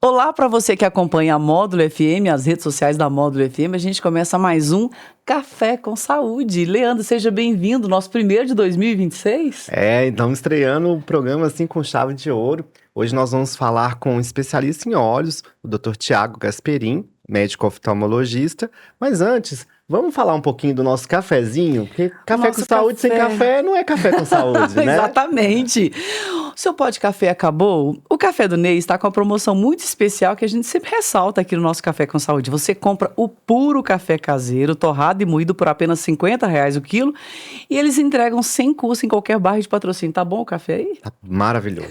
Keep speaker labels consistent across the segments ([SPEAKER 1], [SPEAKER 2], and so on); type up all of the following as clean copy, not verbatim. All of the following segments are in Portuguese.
[SPEAKER 1] Olá para você que acompanha a Módulo FM, as redes sociais da Módulo FM. A gente começa mais um Café com Saúde. Leandro, seja bem-vindo, nosso primeiro de 2026.
[SPEAKER 2] Então estreando o programa assim com chave de ouro. Hoje nós vamos falar com um especialista em olhos, o Dr. Tiago Gasperin, médico oftalmologista. Mas antes, vamos falar um pouquinho do nosso cafezinho? Porque café com saúde sem café não é café com saúde, né?
[SPEAKER 1] Exatamente. O seu pó de café acabou? O Café do Ney está com uma promoção muito especial que a gente sempre ressalta aqui no nosso Café com Saúde. Você compra o puro café caseiro, torrado e moído por apenas R$50 o quilo, e eles entregam sem custo em qualquer bairro de patrocínio. Tá bom o café aí?
[SPEAKER 2] Tá maravilhoso.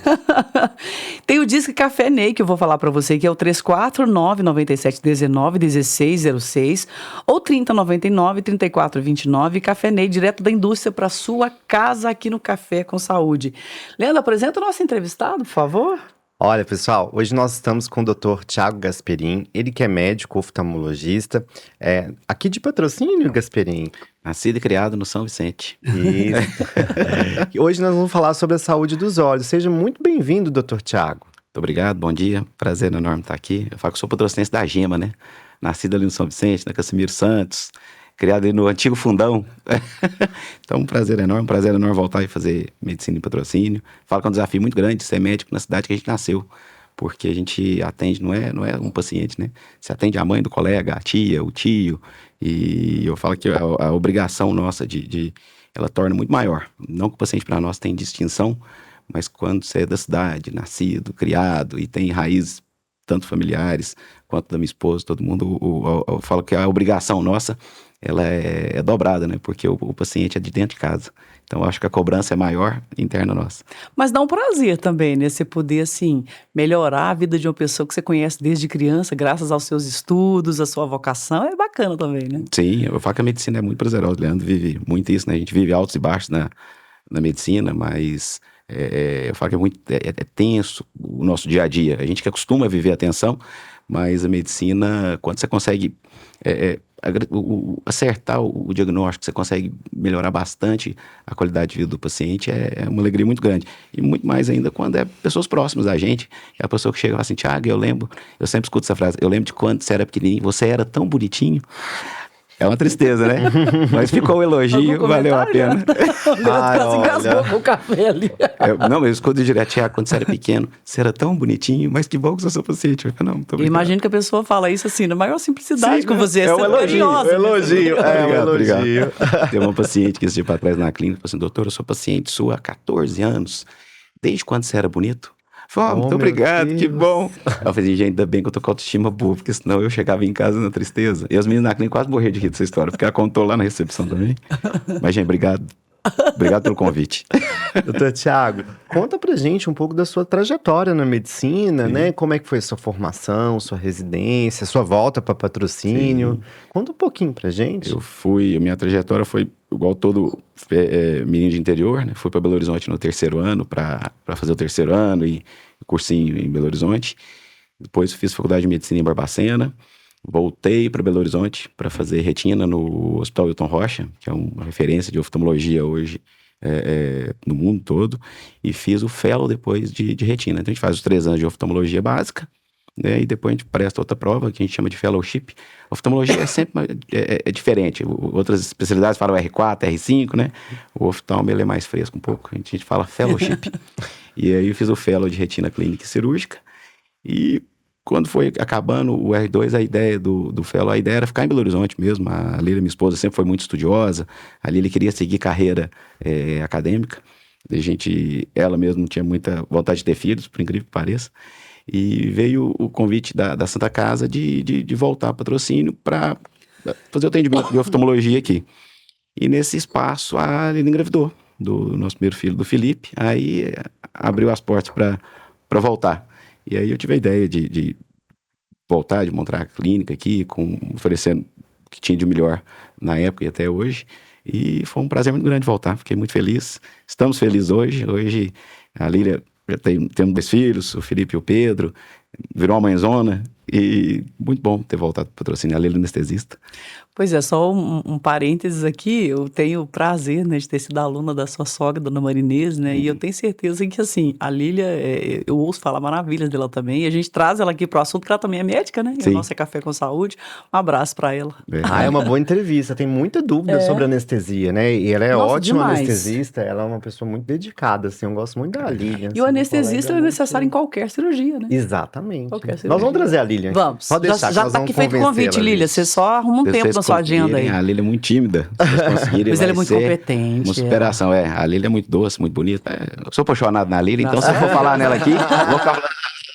[SPEAKER 1] Tem o Disque Café Ney, que eu vou falar para você, que é o 349-9719-1606 ou 3099-3429. Café Ney, direto da indústria para sua casa aqui no Café com Saúde. Leandro, apresenta o nosso entrevistado, por favor.
[SPEAKER 2] Olha, pessoal, hoje nós estamos com o Dr. Tiago Gasperin, ele que é médico oftalmologista, aqui de Patrocínio, Gasperin.
[SPEAKER 3] Nascido e criado no São Vicente.
[SPEAKER 2] Isso. E hoje nós vamos falar sobre a saúde dos olhos. Seja muito bem-vindo, Dr. Tiago.
[SPEAKER 3] Muito obrigado, bom dia, prazer enorme estar aqui. Eu falo que sou patrocinense da Gema, né? Nascido ali no São Vicente, na Casimiro Santos, criado ali no antigo Fundão. Então, um prazer enorme voltar e fazer medicina em patrocínio. Falo que é um desafio muito grande ser médico na cidade que a gente nasceu, porque a gente atende, não é um paciente, né? Você atende a mãe do colega, a tia, o tio, e eu falo que a obrigação nossa ela torna muito maior. Não que o paciente para nós tem distinção, mas quando você é da cidade, nascido, criado e tem raízes tanto familiares quanto da minha esposa, todo mundo, eu falo que a obrigação nossa, ela é dobrada, né? Porque o paciente é de dentro de casa. Então, eu acho que a cobrança é maior interna nossa.
[SPEAKER 1] Mas dá um prazer também, né? Você poder, assim, melhorar a vida de uma pessoa que você conhece desde criança, graças aos seus estudos, à sua vocação. É bacana também, né?
[SPEAKER 3] Sim, eu falo que a medicina é muito prazerosa. O Leandro vive muito isso, né? A gente vive altos e baixos na medicina, mas eu falo que é tenso o nosso dia a dia. A gente que acostuma a viver a tensão, mas a medicina, quando você consegue acertar o diagnóstico, você consegue melhorar bastante a qualidade de vida do paciente, é uma alegria muito grande. E muito mais ainda quando é pessoas próximas da gente. É a pessoa que chega e fala assim: Tiago, eu sempre escuto essa frase, eu lembro de quando você era pequenininho, você era tão bonitinho. É uma tristeza, né? Mas ficou o elogio, valeu a pena.
[SPEAKER 1] Quase engasgou com o café ali.
[SPEAKER 3] Mas eu escuto direto: Tiago, quando você era pequeno, você era tão bonitinho, mas que bom que você é seu paciente. Eu falo, não, muito obrigado.
[SPEAKER 1] Imagino que a pessoa fala isso assim, na maior simplicidade.
[SPEAKER 3] Sim,
[SPEAKER 1] com você.
[SPEAKER 3] É um elogio.
[SPEAKER 2] Elogio.
[SPEAKER 3] Tem uma paciente que esse dia para trás na clínica falou assim: doutor, eu sou paciente sua há 14 anos. Desde quando você era bonito? Falei, muito obrigado, Deus. Que bom. Eu falei, gente, ainda bem que eu tô com autoestima boa, porque senão eu chegava em casa na tristeza. E as meninas na clínica quase morreram de rir dessa história, porque ela contou lá na recepção também. Mas, gente, obrigado. Obrigado pelo convite.
[SPEAKER 2] Doutor Tiago, conta pra gente um pouco da sua trajetória na medicina, né? Como é que foi a sua formação, sua residência, sua volta para Patrocínio. Sim. Conta um pouquinho pra gente.
[SPEAKER 3] A minha trajetória foi igual todo menino de interior, né? Fui para Belo Horizonte no terceiro ano, para fazer o terceiro ano e cursinho em Belo Horizonte. Depois fiz faculdade de medicina em Barbacena. Voltei para Belo Horizonte para fazer retina no Hospital Hilton Rocha, que é uma referência de oftalmologia hoje no mundo todo, e fiz o fellow depois de retina. Então a gente faz os 3 anos de oftalmologia básica, né, e depois a gente presta outra prova que a gente chama de fellowship. Oftalmologia é sempre diferente. Outras especialidades falam R4, R5, né? O oftalmo ele é mais fresco um pouco, a gente fala fellowship. E aí eu fiz o fellow de retina clínica e cirúrgica, e quando foi acabando o R2, a ideia do fellow, a ideia era ficar em Belo Horizonte mesmo. A Lília, minha esposa, sempre foi muito estudiosa. A Lília queria seguir carreira acadêmica. Ela mesma não tinha muita vontade de ter filhos, por incrível que pareça. E veio o convite da Santa Casa de voltar a Patrocínio para fazer o atendimento de oftalmologia aqui. E nesse espaço, a Lília engravidou do nosso primeiro filho, do Felipe. Aí abriu as portas para voltar. E aí eu tive a ideia de voltar, de montar a clínica aqui, oferecendo o que tinha de melhor na época e até hoje. E foi um prazer muito grande voltar, fiquei muito feliz. Estamos felizes hoje. Hoje a Lília já temos 2 filhos, o Felipe e o Pedro, virou uma mãezona. E muito bom ter voltado para o Patrocínio, a Lília anestesista.
[SPEAKER 1] Pois é, só um parênteses aqui, eu tenho o prazer, né, de ter sido aluna da sua sogra, Dona Marinês, né, e eu tenho certeza que, assim, a Lília, eu ouço falar maravilhas dela também, e a gente traz ela aqui pro assunto, que ela também é médica, né, e o
[SPEAKER 3] Sim.
[SPEAKER 1] nosso é Café com Saúde. Um abraço pra ela.
[SPEAKER 2] É uma boa entrevista. Tem muita dúvida sobre anestesia, né? E ela é
[SPEAKER 1] Nossa,
[SPEAKER 2] ótima
[SPEAKER 1] demais.
[SPEAKER 2] anestesista. Ela é uma pessoa muito dedicada, assim. Eu gosto muito da Lilian.
[SPEAKER 1] E o
[SPEAKER 2] assim,
[SPEAKER 1] anestesista é
[SPEAKER 2] colega
[SPEAKER 1] necessário em
[SPEAKER 2] muito-
[SPEAKER 1] qualquer cirurgia, né?
[SPEAKER 2] Exatamente.
[SPEAKER 1] Qualquer
[SPEAKER 2] Nós
[SPEAKER 1] cirurgia.
[SPEAKER 2] vamos trazer a Lilian aqui.
[SPEAKER 1] Vamos.
[SPEAKER 2] Pode deixar, que
[SPEAKER 1] já
[SPEAKER 2] nós
[SPEAKER 1] tá
[SPEAKER 2] vamos
[SPEAKER 1] aqui feito o convite,
[SPEAKER 2] convencê-la,
[SPEAKER 1] Lília. Você só arruma um
[SPEAKER 3] Se
[SPEAKER 1] tempo
[SPEAKER 3] vocês
[SPEAKER 1] na sua agenda aí.
[SPEAKER 3] conseguirem, a Lília é muito tímida. Se vocês conseguirem,
[SPEAKER 1] Mas ela é
[SPEAKER 3] vai
[SPEAKER 1] muito
[SPEAKER 3] ser
[SPEAKER 1] competente,
[SPEAKER 3] uma superação. A Lília é muito doce, muito bonita. Eu sou apaixonado na Lília, então se eu for falar nela aqui, vou ficar falando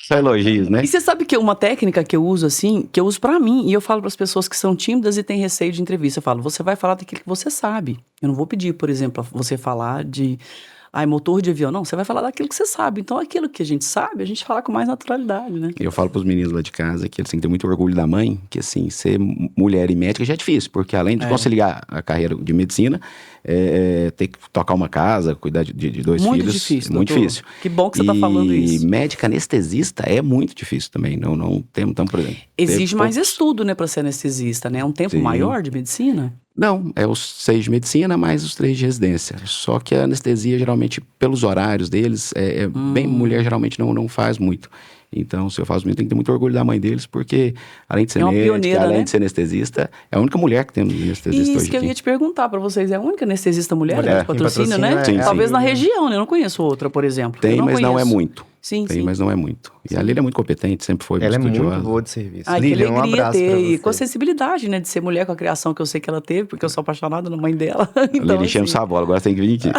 [SPEAKER 3] só elogios, né?
[SPEAKER 1] E você sabe que uma técnica que eu uso assim, que eu uso pra mim, e eu falo pras pessoas que são tímidas e têm receio de entrevista, eu falo, você vai falar daquilo que você sabe. Eu não vou pedir, por exemplo, você falar de motor de avião. Não, você vai falar daquilo que você sabe. Então, aquilo que a gente sabe, a gente fala com mais naturalidade, né?
[SPEAKER 3] Eu falo pros meninos lá de casa que eles têm que ter muito orgulho da mãe, que assim, ser mulher e médica já é difícil, porque além de conciliar a carreira de medicina, ter que tocar uma casa, cuidar de dois
[SPEAKER 1] Muito
[SPEAKER 3] filhos,
[SPEAKER 1] difícil,
[SPEAKER 3] muito
[SPEAKER 1] doutor.
[SPEAKER 3] difícil.
[SPEAKER 1] Que bom que você tá falando isso.
[SPEAKER 3] E médica anestesista é muito difícil também, não temos, então, por exemplo...
[SPEAKER 1] Exige mais
[SPEAKER 3] poucos-
[SPEAKER 1] estudo, né, pra ser anestesista, né? É um tempo
[SPEAKER 3] Sim.
[SPEAKER 1] maior de medicina?
[SPEAKER 3] Não, é os 6 de medicina mais os 3 de residência. Só que a anestesia, geralmente, pelos horários deles, bem, mulher geralmente não faz muito. Então, se eu faço muito, tem que ter muito orgulho da mãe deles, porque além de ser
[SPEAKER 1] É uma
[SPEAKER 3] médica,
[SPEAKER 1] pioneira,
[SPEAKER 3] além
[SPEAKER 1] né?
[SPEAKER 3] de ser anestesista, é a única mulher que temos anestesista
[SPEAKER 1] Isso
[SPEAKER 3] hoje
[SPEAKER 1] que eu
[SPEAKER 3] aqui.
[SPEAKER 1] ia te perguntar pra vocês. É a única anestesista mulher
[SPEAKER 3] Mulher.
[SPEAKER 1] de patrocínio,
[SPEAKER 2] Em
[SPEAKER 1] né?
[SPEAKER 2] patrocínio
[SPEAKER 3] é
[SPEAKER 1] Talvez
[SPEAKER 2] a
[SPEAKER 1] na
[SPEAKER 2] Lilian.
[SPEAKER 1] região, né? Eu não conheço outra, por exemplo.
[SPEAKER 3] Tem,
[SPEAKER 1] Eu
[SPEAKER 3] mas não é
[SPEAKER 1] conheço.
[SPEAKER 3] muito.
[SPEAKER 1] Sim,
[SPEAKER 3] Tem,
[SPEAKER 1] sim.
[SPEAKER 3] mas não é muito. E a Lília é muito competente, sempre foi
[SPEAKER 2] Ela é
[SPEAKER 3] muito estudiosa.
[SPEAKER 2] muito boa de serviço.
[SPEAKER 1] Ai, que
[SPEAKER 2] Lilian, um
[SPEAKER 1] alegria
[SPEAKER 2] abraço pra
[SPEAKER 1] ter. E com a
[SPEAKER 2] você.
[SPEAKER 1] sensibilidade, né? De ser mulher com a criação que eu sei que ela teve, porque eu sou apaixonada na mãe dela.
[SPEAKER 3] A
[SPEAKER 1] Então,
[SPEAKER 3] Lília enchendo
[SPEAKER 1] assim,
[SPEAKER 3] sua bola, agora tem que vir aqui.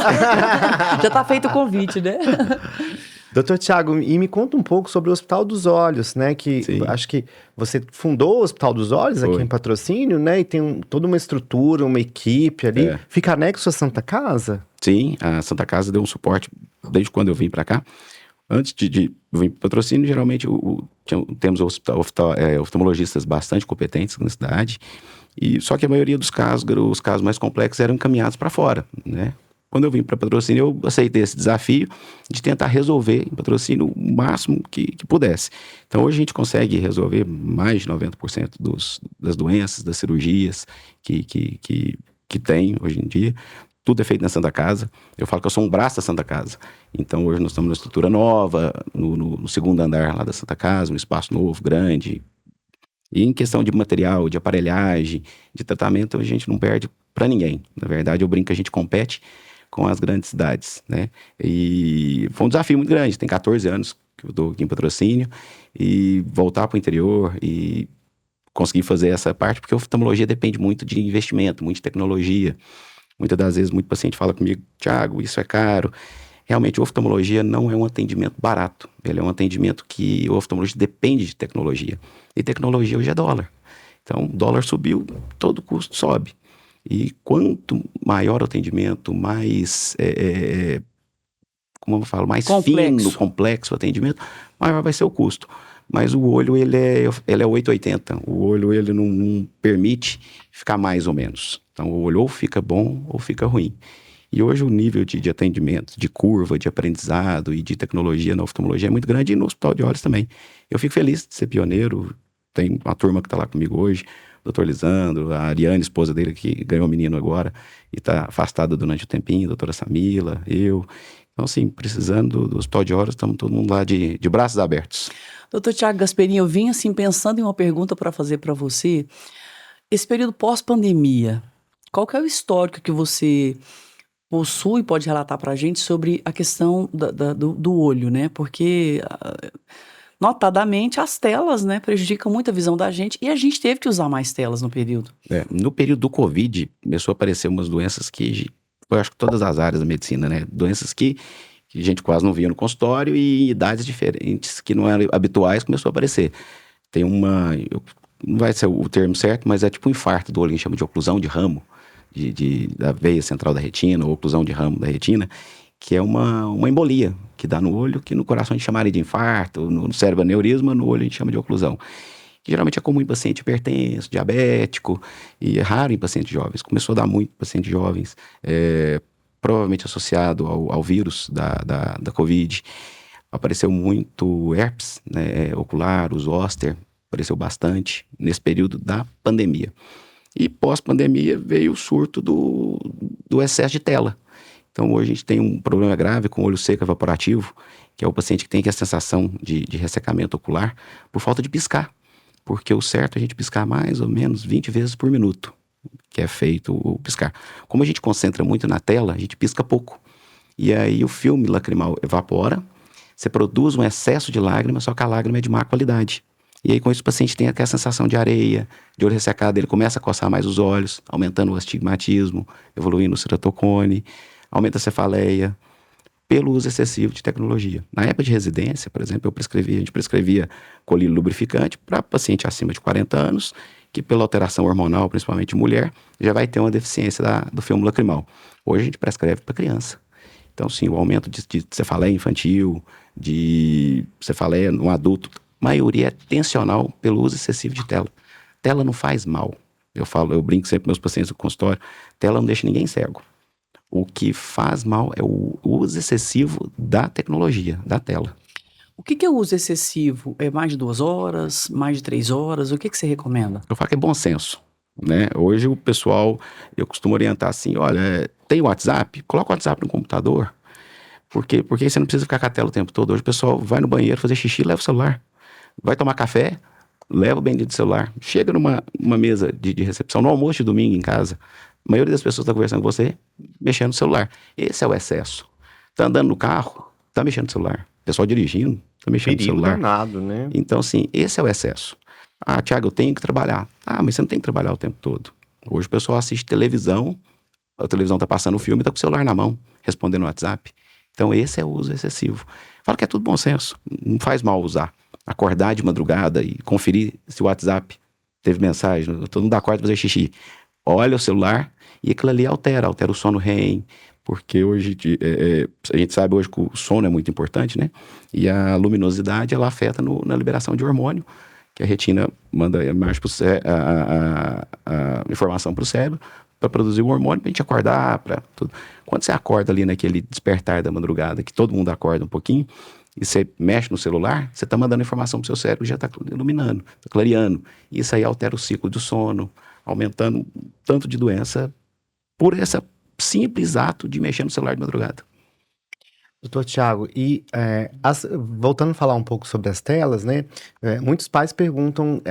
[SPEAKER 1] já tá feito o convite, né?
[SPEAKER 2] Doutor Tiago, e me conta um pouco sobre o Hospital dos Olhos, né? Que
[SPEAKER 3] Sim.
[SPEAKER 2] acho que você fundou o Hospital dos Olhos aqui
[SPEAKER 3] Foi.
[SPEAKER 2] em Patrocínio, né? E tem toda uma estrutura, uma equipe ali.
[SPEAKER 3] É.
[SPEAKER 2] Fica anexo à Santa Casa?
[SPEAKER 3] Sim, a Santa Casa deu um suporte desde quando eu vim para cá. Antes de vir para Patrocínio, geralmente temos oftalmologistas bastante competentes na cidade. Só que a maioria dos casos, os casos mais complexos, eram encaminhados para fora, né? Quando eu vim para Patrocínio, eu aceitei esse desafio de tentar resolver em Patrocínio o máximo que pudesse. Então, hoje a gente consegue resolver mais de 90% das doenças, das cirurgias que tem hoje em dia. Tudo é feito na Santa Casa. Eu falo que eu sou um braço da Santa Casa. Então, hoje nós estamos numa estrutura nova, no segundo andar lá da Santa Casa, um espaço novo, grande. E em questão de material, de aparelhagem, de tratamento, a gente não perde para ninguém. Na verdade, eu brinco que a gente compete com as grandes cidades, né? E foi um desafio muito grande. Tem 14 anos que eu estou aqui em Patrocínio e voltar para o interior e conseguir fazer essa parte, porque a oftalmologia depende muito de investimento, muito de tecnologia. Muitas das vezes, muito paciente fala comigo, Tiago, isso é caro. Realmente, a oftalmologia não é um atendimento barato. Ele é um atendimento que o oftalmologista depende de tecnologia. E tecnologia hoje é dólar. Então, o dólar subiu, todo custo sobe. E quanto maior o atendimento, mais, como eu falo, mais fino, complexo o atendimento, maior vai ser o custo. Mas o olho, ele é 880. O olho, ele não permite ficar mais ou menos. Então, o olho ou fica bom ou fica ruim. E hoje o nível de atendimento, de curva, de aprendizado e de tecnologia na oftalmologia é muito grande e no Hospital de Olhos também. Eu fico feliz de ser pioneiro. Tem uma turma que está lá comigo hoje, o Dr. Lisandro, a Ariane, esposa dele, que ganhou um menino agora e está afastada durante o tempinho, a doutora Samila, eu. Então, assim, precisando do Hospital de Olhos, estamos todo mundo lá de braços abertos.
[SPEAKER 1] Doutor Tiago Gasperini, eu vim assim pensando em uma pergunta para fazer para você. Esse período pós-pandemia, qual que é o histórico que você possui, pode relatar para a gente sobre a questão do olho, né? Porque, notadamente, as telas, né, prejudicam muito a visão da gente e a gente teve que usar mais telas no período.
[SPEAKER 3] No período do Covid, começou a aparecer umas doenças que, eu acho que todas as áreas da medicina, né? Doenças que a gente quase não via no consultório e em idades diferentes que não eram habituais começou a aparecer. Tem não vai ser o termo certo, mas é tipo um infarto do olho, a gente chama de oclusão de ramo. Da veia central da retina, ou oclusão de ramo da retina, que é uma embolia que dá no olho, que no coração a gente chamaria de infarto, no cérebro aneurisma, no olho a gente chama de oclusão. Que geralmente é comum em paciente hipertenso, diabético, e é raro em pacientes jovens. Começou a dar muito em pacientes jovens, provavelmente associado ao vírus da Covid. Apareceu muito herpes, né, ocular, o zoster, apareceu bastante nesse período da pandemia. E pós-pandemia veio o surto do excesso de tela. Então hoje a gente tem um problema grave com olho seco evaporativo, que é o paciente que tem a sensação de ressecamento ocular por falta de piscar. Porque o certo é a gente piscar mais ou menos 20 vezes por minuto, que é feito o piscar. Como a gente concentra muito na tela, a gente pisca pouco. E aí o filme lacrimal evapora, você produz um excesso de lágrima, só que a lágrima é de má qualidade. E aí com isso o paciente tem aquela sensação de areia, de olho ressecado, ele começa a coçar mais os olhos, aumentando o astigmatismo, evoluindo o ceratocone, aumenta a cefaleia, pelo uso excessivo de tecnologia. Na época de residência, por exemplo, a gente prescrevia colírio lubrificante para paciente acima de 40 anos, que pela alteração hormonal, principalmente mulher, já vai ter uma deficiência do filme lacrimal. Hoje a gente prescreve para criança. Então, sim, o aumento de cefaleia infantil, de cefaleia no adulto, a maioria é tensional pelo uso excessivo de tela. Tela não faz mal. Eu brinco sempre com meus pacientes no consultório, tela não deixa ninguém cego. O que faz mal é o uso excessivo da tecnologia, da tela.
[SPEAKER 1] O que é o uso excessivo? É mais de 2 horas, mais de 3 horas? O que você recomenda?
[SPEAKER 3] Eu falo que é bom senso, né? Hoje o pessoal, eu costumo orientar assim, olha, tem WhatsApp? Coloca o WhatsApp no computador, porque você não precisa ficar com a tela o tempo todo. Hoje o pessoal vai no banheiro fazer xixi, leva o celular. Vai tomar café, leva o bendito celular. Chega numa mesa de recepção, no almoço de domingo em casa, a maioria das pessoas está conversando com você, mexendo no celular. Esse é o excesso. Tá andando no carro, tá mexendo no celular. Pessoal dirigindo, tá mexendo no celular.
[SPEAKER 2] Danado, né?
[SPEAKER 3] Então, assim, esse é o excesso. Ah, Thiago, eu tenho que trabalhar. Ah, mas você não tem que trabalhar o tempo todo. Hoje o pessoal assiste televisão, a televisão tá passando o filme e tá com o celular na mão, respondendo no WhatsApp. Então, esse é o uso excessivo. Falo que é tudo bom senso. Não faz mal usar. Acordar de madrugada e conferir se o WhatsApp teve mensagem. Todo mundo acorda pra fazer xixi. Olha o celular e aquilo ali altera o sono REM, porque hoje a gente sabe hoje que o sono é muito importante, né? E a luminosidade, ela afeta na liberação de hormônio, que a retina manda a informação para o cérebro para produzir o hormônio, para a gente acordar, para tudo. Quando você acorda ali naquele despertar da madrugada, que todo mundo acorda um pouquinho, e você mexe no celular, você está mandando informação para o seu cérebro, já está iluminando, está clareando. E isso aí altera o ciclo do sono, aumentando tanto de doença por esse simples ato de mexer no celular de madrugada.
[SPEAKER 2] Doutor Tiago, e voltando a falar um pouco sobre as telas, né? Muitos pais perguntam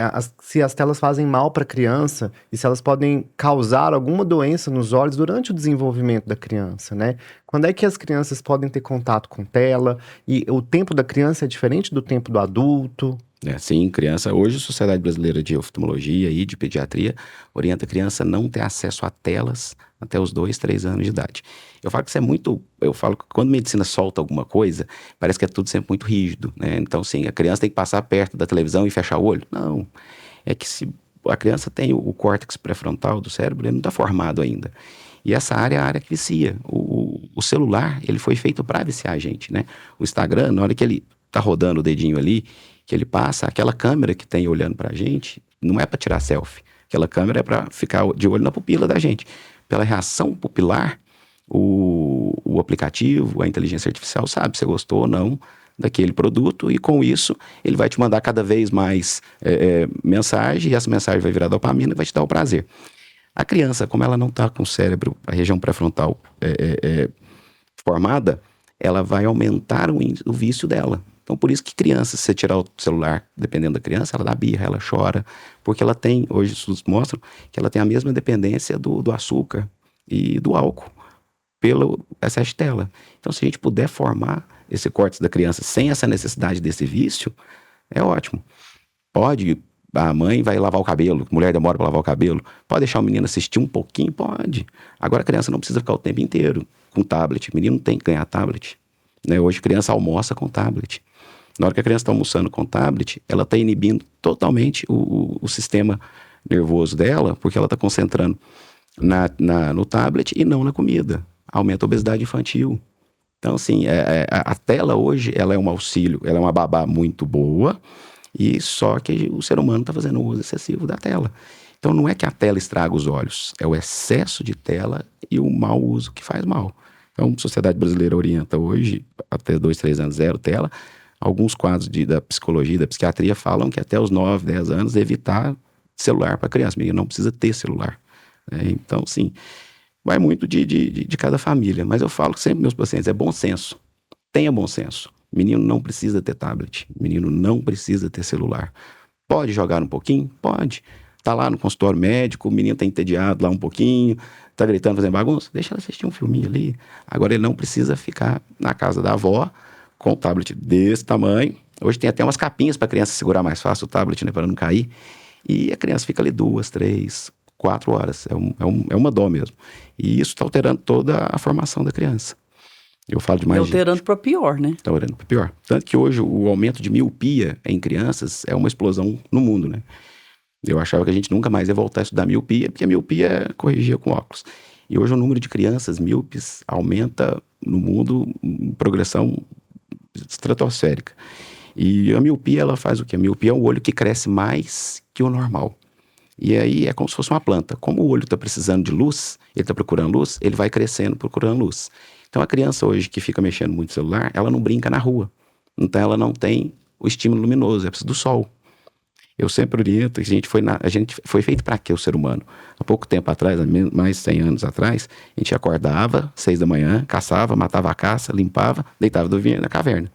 [SPEAKER 2] se as telas fazem mal para a criança e se elas podem causar alguma doença nos olhos durante o desenvolvimento da criança, né? Quando é que as crianças podem ter contato com tela? E o tempo da criança é diferente do tempo do adulto?
[SPEAKER 3] Sim, criança. Hoje a Sociedade Brasileira de Oftalmologia e de Pediatria orienta a criança a não ter acesso a telas até os 2, 3 anos de idade. Eu falo que isso é muito... Eu falo que quando a medicina solta alguma coisa, parece que é tudo sempre muito rígido, né? Então, sim, a criança tem que passar perto da televisão e fechar o olho. Não. É que se a criança tem o córtex pré-frontal do cérebro, ele não está formado ainda. E essa área é a área que vicia. O celular, ele foi feito para viciar a gente, né? O Instagram, na hora que ele tá rodando o dedinho ali, que ele passa, aquela câmera que tem olhando pra gente, não é para tirar selfie. Aquela câmera é para ficar de olho na pupila da gente. Pela reação pupilar, o aplicativo, a inteligência artificial sabe se você gostou ou não daquele produto, e com isso ele vai te mandar cada vez mais mensagem, e essa mensagem vai virar dopamina e vai te dar o prazer. A criança, como ela não está com o cérebro, a região pré-frontal formada, ela vai aumentar o vício dela. Então, por isso que criança, se você tirar o celular, dependendo da criança, ela dá birra, ela chora, porque ela tem, hoje estudos mostram, que ela tem a mesma dependência do açúcar e do álcool, pelo excesso de tela. Então, se a gente puder formar esse córtex da criança sem essa necessidade desse vício, é ótimo. Pode, a mãe vai lavar o cabelo, a mulher demora para lavar o cabelo, pode deixar o menino assistir um pouquinho? Pode. Agora a criança não precisa ficar o tempo inteiro com tablet, o menino tem que ganhar tablet, né? Hoje a criança almoça com tablet. Na hora que a criança está almoçando com tablet, ela está inibindo totalmente o sistema nervoso dela, porque ela está concentrando no tablet e não na comida. Aumenta a obesidade infantil. Então, assim, a tela hoje, ela é um auxílio, ela é uma babá muito boa, e só que o ser humano está fazendo um uso excessivo da tela. Então, não é que a tela estraga os olhos, é o excesso de tela e o mau uso que faz mal. Então, a Sociedade Brasileira orienta hoje, até 2, 3 anos, 0 tela. Alguns quadros da psicologia, da psiquiatria falam que até os 9, 10 anos evitar celular para criança. O menino não precisa ter celular. Então, sim, vai muito de cada família. Mas eu falo sempre meus pacientes, é bom senso. Tenha bom senso. Menino não precisa ter tablet. Menino não precisa ter celular. Pode jogar um pouquinho? Pode. Tá lá no consultório médico, o menino tá entediado lá um pouquinho, tá gritando, fazendo bagunça, deixa ele assistir um filminho ali. Agora ele não precisa ficar na casa da avó com o tablet desse tamanho. Hoje tem até umas capinhas para a criança segurar mais fácil o tablet, né, para não cair. E a criança fica ali 2, 3, 4 horas. É uma dó mesmo. E isso está alterando toda a formação da criança. Eu falo demais.
[SPEAKER 1] E alterando para pior, né?
[SPEAKER 3] Está alterando para pior. Tanto que hoje o aumento de miopia em crianças é uma explosão no mundo, né? Eu achava que a gente nunca mais ia voltar a estudar miopia, porque a miopia corrigia com óculos. E hoje o número de crianças míopes aumenta no mundo em progressão estratosférica. E a miopia, ela faz o quê? A miopia é um olho que cresce mais que o normal. E aí é como se fosse uma planta. Como o olho está precisando de luz, ele está procurando luz, ele vai crescendo procurando luz. Então a criança hoje que fica mexendo muito no celular, ela não brinca na rua. Então ela não tem o estímulo luminoso, ela precisa do sol. Eu sempre oriento, a gente foi feito para quê, o ser humano? Há pouco tempo atrás, há mais de 100 anos atrás, a gente acordava, 6 da manhã, caçava, matava a caça, limpava, deitava dormia na caverna.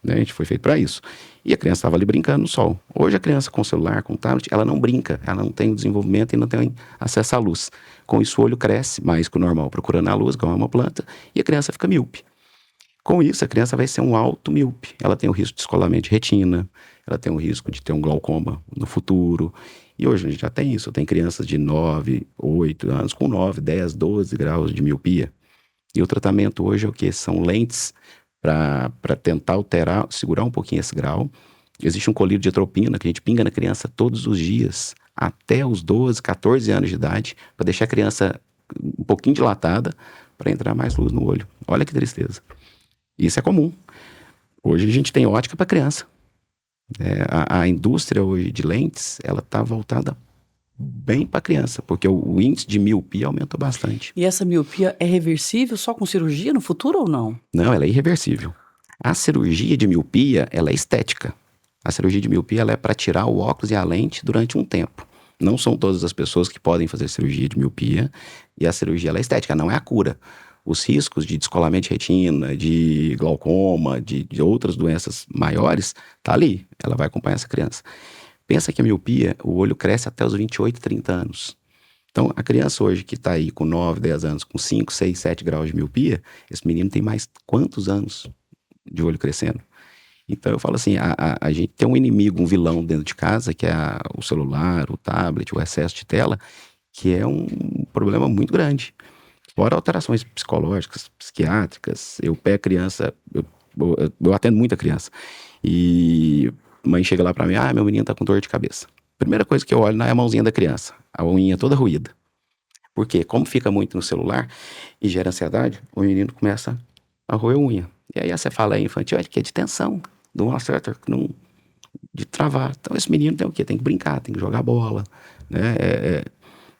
[SPEAKER 3] Né? A gente foi feito para isso. E a criança estava ali brincando no sol. Hoje a criança com celular, com tablet, ela não brinca, ela não tem o desenvolvimento e não tem acesso à luz. Com isso o olho cresce mais que o normal, procurando a luz, como uma planta, e a criança fica míope. Com isso, a criança vai ser um alto míope. Ela tem o risco de descolamento de retina, ela tem o risco de ter um glaucoma no futuro. E hoje a gente já tem isso. Tem crianças de 9, 8 anos com 9, 10, 12 graus de miopia. E o tratamento hoje é o quê? São lentes para tentar alterar, segurar um pouquinho esse grau. Existe um colírio de atropina que a gente pinga na criança todos os dias, até os 12, 14 anos de idade, para deixar a criança um pouquinho dilatada, para entrar mais luz no olho. Olha que tristeza. Isso é comum. Hoje a gente tem ótica para criança. A indústria hoje de lentes, ela está voltada bem para criança, porque o índice de miopia aumentou bastante.
[SPEAKER 1] E essa miopia é reversível só com cirurgia no futuro ou não?
[SPEAKER 3] Não, ela é irreversível. A cirurgia de miopia, ela é estética. A cirurgia de miopia, ela é para tirar o óculos e a lente durante um tempo. Não são todas as pessoas que podem fazer cirurgia de miopia, e a cirurgia, ela é estética, não é a cura. Os riscos de descolamento de retina, de glaucoma, de outras doenças maiores, tá ali. Ela vai acompanhar essa criança. Pensa que a miopia, o olho cresce até os 28, 30 anos. Então, a criança hoje que está aí com 9, 10 anos, com 5, 6, 7 graus de miopia, esse menino tem mais quantos anos de olho crescendo? Então, eu falo assim, a gente tem um inimigo, um vilão dentro de casa, que é o celular, o tablet, o excesso de tela, que é um problema muito grande. Fora alterações psicológicas, psiquiátricas, eu pego criança, eu atendo muita criança, e a mãe chega lá pra mim, meu menino tá com dor de cabeça. Primeira coisa que eu olho é a mãozinha da criança, a unha toda ruída. Por quê? Como fica muito no celular e gera ansiedade, o menino começa a roer a unha. E aí você fala infantil, que é de tensão, de uma certa, de travar. Então esse menino tem o quê? Tem que brincar, tem que jogar bola, né?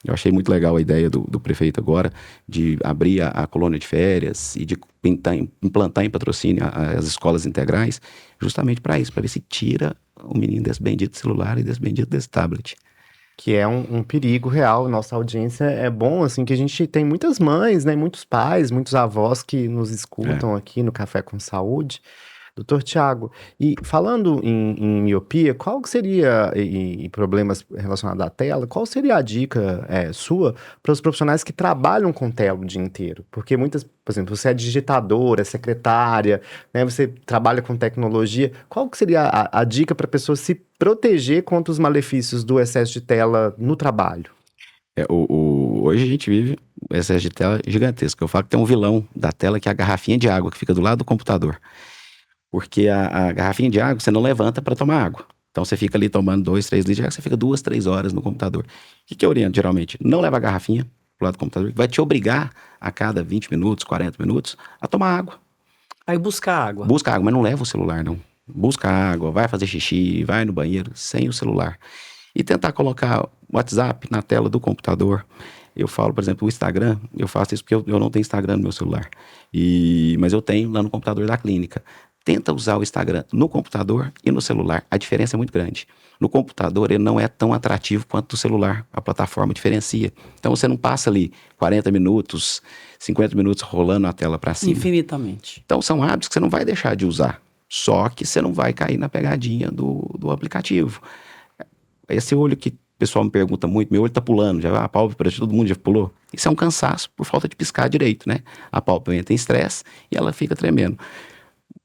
[SPEAKER 3] Eu achei muito legal a ideia do prefeito agora de abrir a colônia de férias e de implantar em patrocínio as escolas integrais, justamente para isso, para ver se tira o menino desse bendito celular e desse bendito desse tablet.
[SPEAKER 2] Que é um perigo real. Nossa audiência é bom, assim, que a gente tem muitas mães, né, muitos pais, muitos avós que nos escutam aqui no Café com Saúde. Doutor Tiago, e falando em miopia, qual que seria, e problemas relacionados à tela, qual seria a dica sua para os profissionais que trabalham com tela o dia inteiro? Porque muitas, por exemplo, você é digitadora, é secretária, né, você trabalha com tecnologia, qual que seria a dica para a pessoa se proteger contra os malefícios do excesso de tela no trabalho?
[SPEAKER 3] Hoje a gente vive um excesso de tela gigantesco. Eu falo que tem um vilão da tela que é a garrafinha de água que fica do lado do computador. Porque a garrafinha de água você não levanta para tomar água. Então você fica ali tomando 2, 3 litros de água, você fica 2, 3 horas no computador. O que eu oriento geralmente? Não leva a garrafinha pro lado do computador, que vai te obrigar a cada 20 minutos, 40 minutos a tomar água.
[SPEAKER 1] Aí buscar água.
[SPEAKER 3] Busca água, mas não leva o celular não. Busca água, vai fazer xixi, vai no banheiro sem o celular. E tentar colocar o WhatsApp na tela do computador. Eu falo, por exemplo, o Instagram, eu faço isso porque eu não tenho Instagram no meu celular. Mas eu tenho lá no computador da clínica. Tenta usar o Instagram no computador e no celular. A diferença é muito grande. No computador, ele não é tão atrativo quanto o celular. A plataforma diferencia. Então, você não passa ali 40 minutos, 50 minutos rolando a tela para cima.
[SPEAKER 1] Infinitamente.
[SPEAKER 3] Então, são hábitos que você não vai deixar de usar. Só que você não vai cair na pegadinha do aplicativo. Esse olho que o pessoal me pergunta muito, meu olho tá pulando, já a pálpebra de todo mundo já pulou. Isso é um cansaço por falta de piscar direito, né? A pálpebra entra em estresse e ela fica tremendo.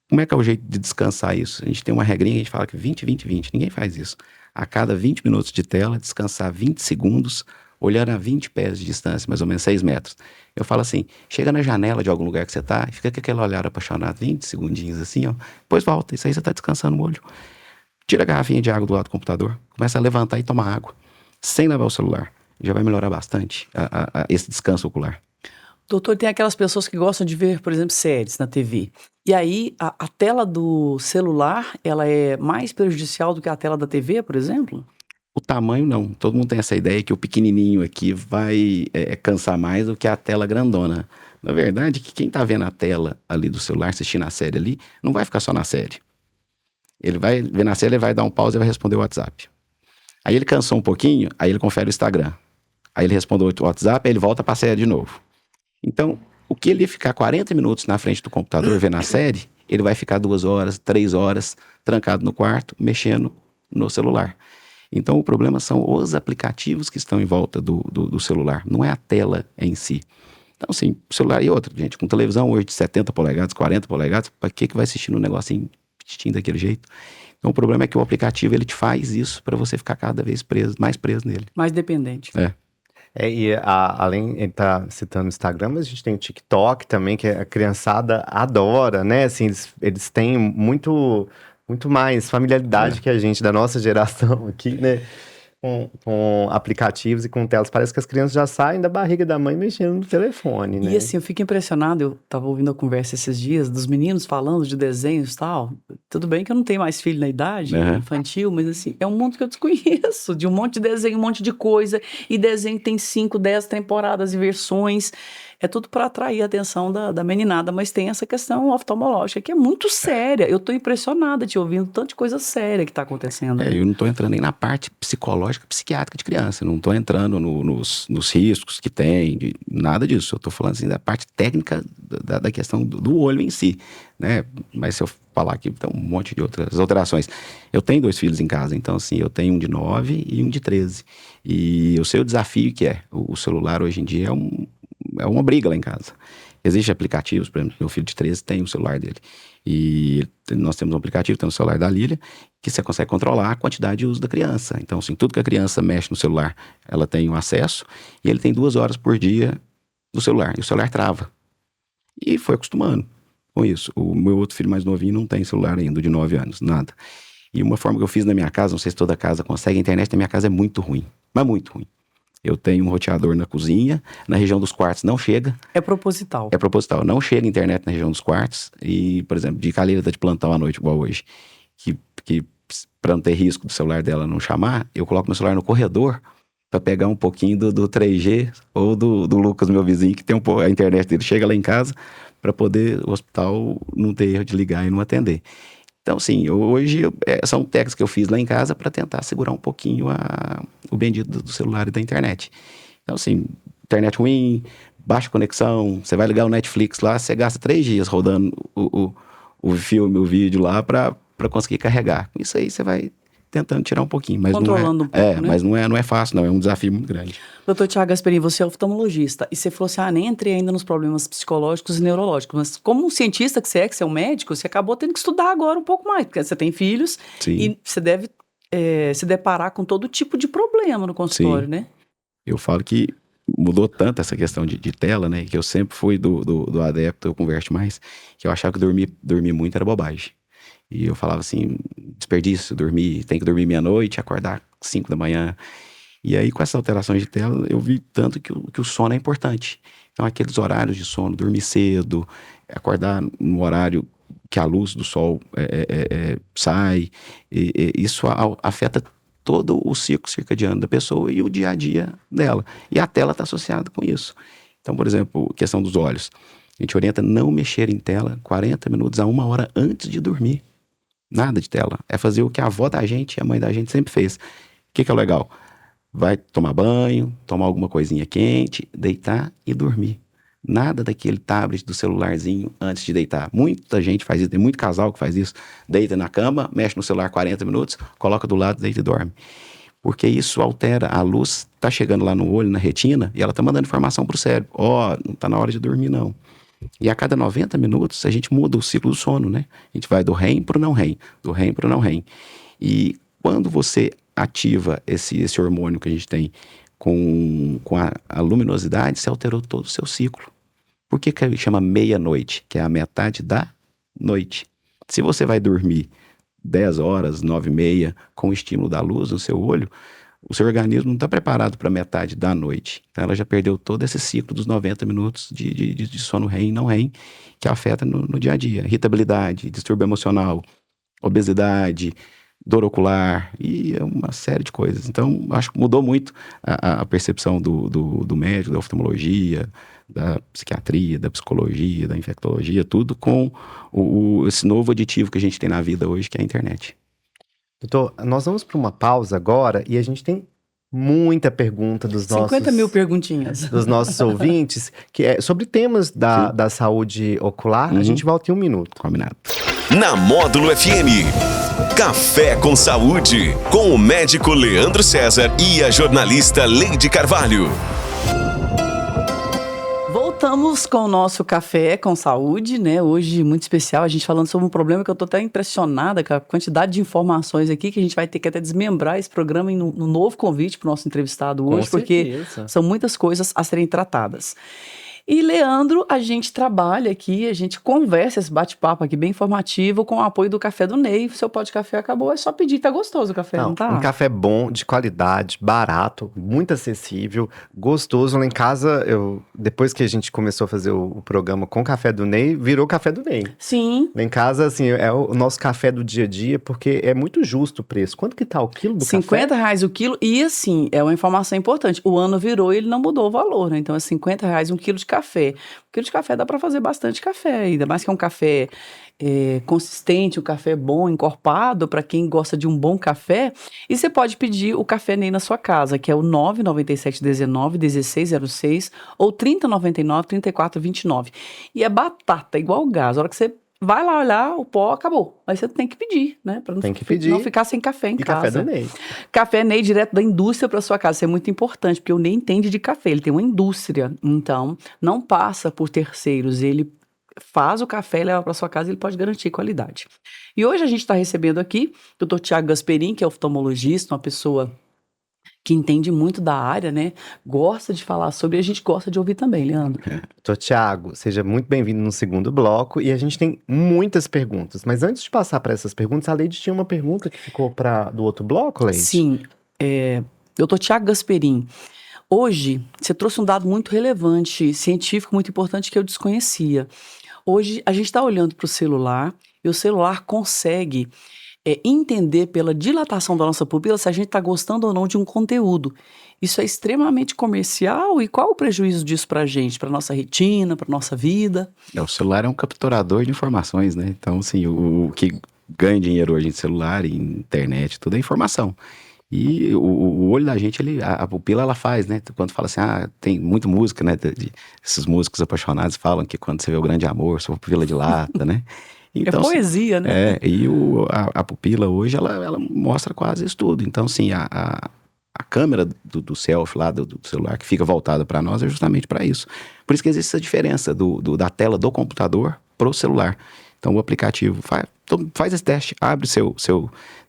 [SPEAKER 3] Como é que é o jeito de descansar isso? A gente tem uma regrinha, a gente fala que 20, 20, 20. Ninguém faz isso. A cada 20 minutos de tela, descansar 20 segundos, olhando a 20 pés de distância, mais ou menos 6 metros. Eu falo assim, chega na janela de algum lugar que você tá, e fica com aquele olhar apaixonado, 20 segundinhos assim, ó. Depois volta, isso aí você tá descansando o olho. Tira a garrafinha de água do lado do computador, começa a levantar e tomar água, sem levar o celular. Já vai melhorar bastante esse descanso ocular.
[SPEAKER 1] Doutor, tem aquelas pessoas que gostam de ver, por exemplo, séries na TV. E aí, a tela do celular, ela é mais prejudicial do que a tela da TV, por exemplo?
[SPEAKER 3] O tamanho não. Todo mundo tem essa ideia que o pequenininho aqui vai cansar mais do que a tela grandona. Na verdade, que quem tá vendo a tela ali do celular, assistindo a série ali, não vai ficar só na série. Ele vai ver na série, ele vai dar um pause e vai responder o WhatsApp. Aí ele cansou um pouquinho, aí ele confere o Instagram. Aí ele respondeu o WhatsApp, aí ele volta pra série de novo. Então, o que ele ficar 40 minutos na frente do computador vendo a série, ele vai ficar 2 horas, 3 horas, trancado no quarto, mexendo no celular. Então, o problema são os aplicativos que estão em volta do celular, não é a tela em si. Então, assim, celular e outra, gente, com televisão hoje de 70 polegadas, 40 polegadas, para que vai assistir um negocinho petitinho daquele jeito? Então, o problema é que o aplicativo, ele te faz isso para você ficar cada vez mais preso nele.
[SPEAKER 1] Mais dependente.
[SPEAKER 2] Além, ele tá citando o Instagram, mas a gente tem o TikTok também, que a criançada adora, né? Assim, eles têm muito mais familiaridade que a gente, da nossa geração aqui, né? Com aplicativos e com telas. Parece que as crianças já saem da barriga da mãe mexendo no telefone, né?
[SPEAKER 1] E assim, eu fico impressionado, eu tava ouvindo a conversa esses dias dos meninos falando de desenhos e tal. Tudo bem que eu não tenho mais filho na idade infantil, mas assim, é um mundo que eu desconheço, de um monte de desenho, um monte de coisa, e desenho tem 5, 10 temporadas e versões. É tudo para atrair a atenção da meninada, mas tem essa questão oftalmológica que é muito séria. Eu tô impressionada te ouvindo tanta coisa séria que tá acontecendo.
[SPEAKER 3] Eu não tô entrando nem na parte psicológica, psiquiátrica de criança. Eu não tô entrando nos riscos que tem, nada disso. Eu tô falando assim da parte técnica da questão do olho em si, né? Mas se eu falar aqui, tem um monte de outras alterações. Eu tenho 2 filhos em casa, então assim, eu tenho um de 9 e um de 13. E eu sei o desafio que é. O celular hoje em dia é uma briga lá em casa. Existem aplicativos, por exemplo, meu filho de 13 tem o celular dele. E nós temos um aplicativo, temos o celular da Lília, que você consegue controlar a quantidade de uso da criança. Então, assim, tudo que a criança mexe no celular, ela tem um acesso, e ele tem 2 horas por dia no celular, e o celular trava. E foi acostumando com isso. O meu outro filho mais novinho não tem celular ainda, de 9 anos, nada. E uma forma que eu fiz na minha casa, não sei se toda casa consegue, a internet na minha casa é muito ruim, mas muito ruim. Eu tenho um roteador na cozinha, na região dos quartos não chega.
[SPEAKER 1] É proposital.
[SPEAKER 3] É proposital, não chega internet na região dos quartos. E, por exemplo, de Calheira tá de plantão à noite, igual hoje, que para não ter risco do celular dela não chamar, eu coloco meu celular no corredor para pegar um pouquinho do 3G ou do Lucas, meu vizinho, que tem a internet dele, chega lá em casa, para poder o hospital não ter erro de ligar e não atender. Então, sim, hoje são técnicas que eu fiz lá em casa para tentar segurar um pouquinho o bendito do celular e da internet. Então, assim, internet ruim, baixa conexão, você vai ligar o Netflix lá, você gasta 3 dias rodando o filme, o vídeo lá para conseguir carregar. Isso aí você vai tentando tirar um pouquinho. Mas
[SPEAKER 1] controlando um pouco, né?
[SPEAKER 3] Mas não é fácil, não. É um desafio muito grande.
[SPEAKER 1] Doutor Tiago Gasperini, você é oftalmologista. E você falou assim, nem entrei ainda nos problemas psicológicos e neurológicos. Mas como um cientista que você é um médico, você acabou tendo que estudar agora um pouco mais. Porque você tem filhos. Sim. E você deve se deparar com todo tipo de problema no consultório, né?
[SPEAKER 3] Eu falo que mudou tanto essa questão de tela, né? Que eu sempre fui do adepto, eu converto mais, que eu achava que dormir muito era bobagem. E eu falava assim, desperdício, tem que dormir meia-noite, acordar 5 da manhã. E aí, com essas alterações de tela, eu vi tanto que o sono é importante. Então, aqueles horários de sono, dormir cedo, acordar no horário que a luz do sol sai, isso afeta todo o ciclo circadiano da pessoa e o dia a dia dela. E a tela está associada com isso. Então, por exemplo, questão dos olhos. A gente orienta não mexer em tela 40 minutos a 1 hora antes de dormir. Nada de tela. É fazer o que a avó da gente e a mãe da gente sempre fez. O que é legal? Vai tomar banho, tomar alguma coisinha quente, deitar e dormir. Nada daquele tablet do celularzinho antes de deitar. Muita gente faz isso, tem muito casal que faz isso. Deita na cama, mexe no celular 40 minutos, coloca do lado, deita e dorme. Porque isso altera, a luz tá chegando lá no olho, na retina, e ela tá mandando informação pro cérebro. Não tá na hora de dormir não. E a cada 90 minutos a gente muda o ciclo do sono, né? A gente vai do REM pro não REM, do REM pro não REM. E quando você ativa esse hormônio que a gente tem com a luminosidade, você alterou todo o seu ciclo. Por que chama meia-noite? Que é a metade da noite. Se você vai dormir 10 horas, 9h30, com o estímulo da luz no seu olho, o seu organismo não está preparado para a metade da noite. Então ela já perdeu todo esse ciclo dos 90 minutos de sono REM e não REM, que afeta no dia a dia. Irritabilidade, distúrbio emocional, obesidade, dor ocular e uma série de coisas. Então, acho que mudou muito a percepção do médico, da oftalmologia, da psiquiatria, da psicologia, da infectologia, tudo com esse novo aditivo que a gente tem na vida hoje, que é a internet.
[SPEAKER 2] Doutor, nós vamos para uma pausa agora e a gente tem muita pergunta dos
[SPEAKER 1] 50 mil perguntinhas.
[SPEAKER 2] Dos nossos ouvintes, que é sobre temas da saúde ocular. A gente volta em 1 minuto.
[SPEAKER 3] Combinado.
[SPEAKER 4] Na Módulo FM, Café com Saúde, com o médico Leandro César e a jornalista Leide Carvalho.
[SPEAKER 1] Voltamos com o nosso Café com Saúde, né? Hoje, muito especial, a gente falando sobre um problema que eu tô até impressionada com a quantidade de informações aqui, que a gente vai ter que até desmembrar esse programa em um novo convite para o nosso entrevistado hoje, porque são muitas coisas a serem tratadas. E, Leandro, a gente trabalha aqui, a gente conversa esse bate-papo aqui bem informativo com o apoio do Café do Ney. Seu pó de café acabou, é só pedir, tá gostoso o café, não tá?
[SPEAKER 2] Um café bom, de qualidade, barato, muito acessível, gostoso. Lá em casa, depois que a gente começou a fazer o programa com o Café do Ney, virou Café do Ney.
[SPEAKER 1] Sim.
[SPEAKER 2] Lá em casa, assim, é o nosso café do dia a dia, porque é muito justo o preço. Quanto que tá o quilo do
[SPEAKER 1] R$50
[SPEAKER 2] café?
[SPEAKER 1] o quilo, e assim, é uma informação importante, o ano virou e ele não mudou o valor, né? Então é R$50 um quilo de café. Um quilo de café dá para fazer bastante café, ainda mais que é um café consistente, um café bom, encorpado, para quem gosta de um bom café. E você pode pedir o Café Ney na sua casa, que é o 997191606 ou 3099-3429. E é batata, igual gás. A hora que você vai lá olhar, o pó acabou. Aí você tem que pedir, né? Para não ficar sem café em casa.
[SPEAKER 2] Café do Ney.
[SPEAKER 1] Café Ney direto da indústria para sua casa. Isso é muito importante, porque o Ney entende de café. Ele tem uma indústria. Então, não passa por terceiros. Ele faz o café e leva para sua casa e ele pode garantir qualidade. E hoje a gente está recebendo aqui o Dr. Tiago Gasperin, que é oftalmologista, uma pessoa que entende muito da área, né? Gosta de falar sobre e a gente gosta de ouvir também, Leandro.
[SPEAKER 2] Doutor Tiago, seja muito bem-vindo no segundo bloco e a gente tem muitas perguntas. Mas antes de passar para essas perguntas, a Leide tinha uma pergunta que ficou do outro bloco, Leide?
[SPEAKER 1] Sim. Dr. Tiago Gasperin, hoje você trouxe um dado muito relevante, científico, muito importante que eu desconhecia. Hoje a gente está olhando para o celular e o celular consegue entender pela dilatação da nossa pupila se a gente está gostando ou não de um conteúdo. Isso é extremamente comercial e qual o prejuízo disso para a gente, para nossa retina, para nossa vida?
[SPEAKER 3] O celular é um capturador de informações, né? Então, assim, o que ganha dinheiro hoje em celular, em internet, tudo é informação. E o olho da gente, a pupila, ela faz, né? Quando fala assim, tem muita música, né? Esses músicos apaixonados falam que quando você vê o grande amor, sua pupila dilata, né? Então,
[SPEAKER 1] é poesia, né?
[SPEAKER 3] E a pupila hoje, ela mostra quase isso tudo. Então, assim, a câmera do selfie lá, do celular, que fica voltada para nós, é justamente para isso. Por isso que existe essa diferença da tela do computador pro celular. Então, o aplicativo faz esse teste, abre seu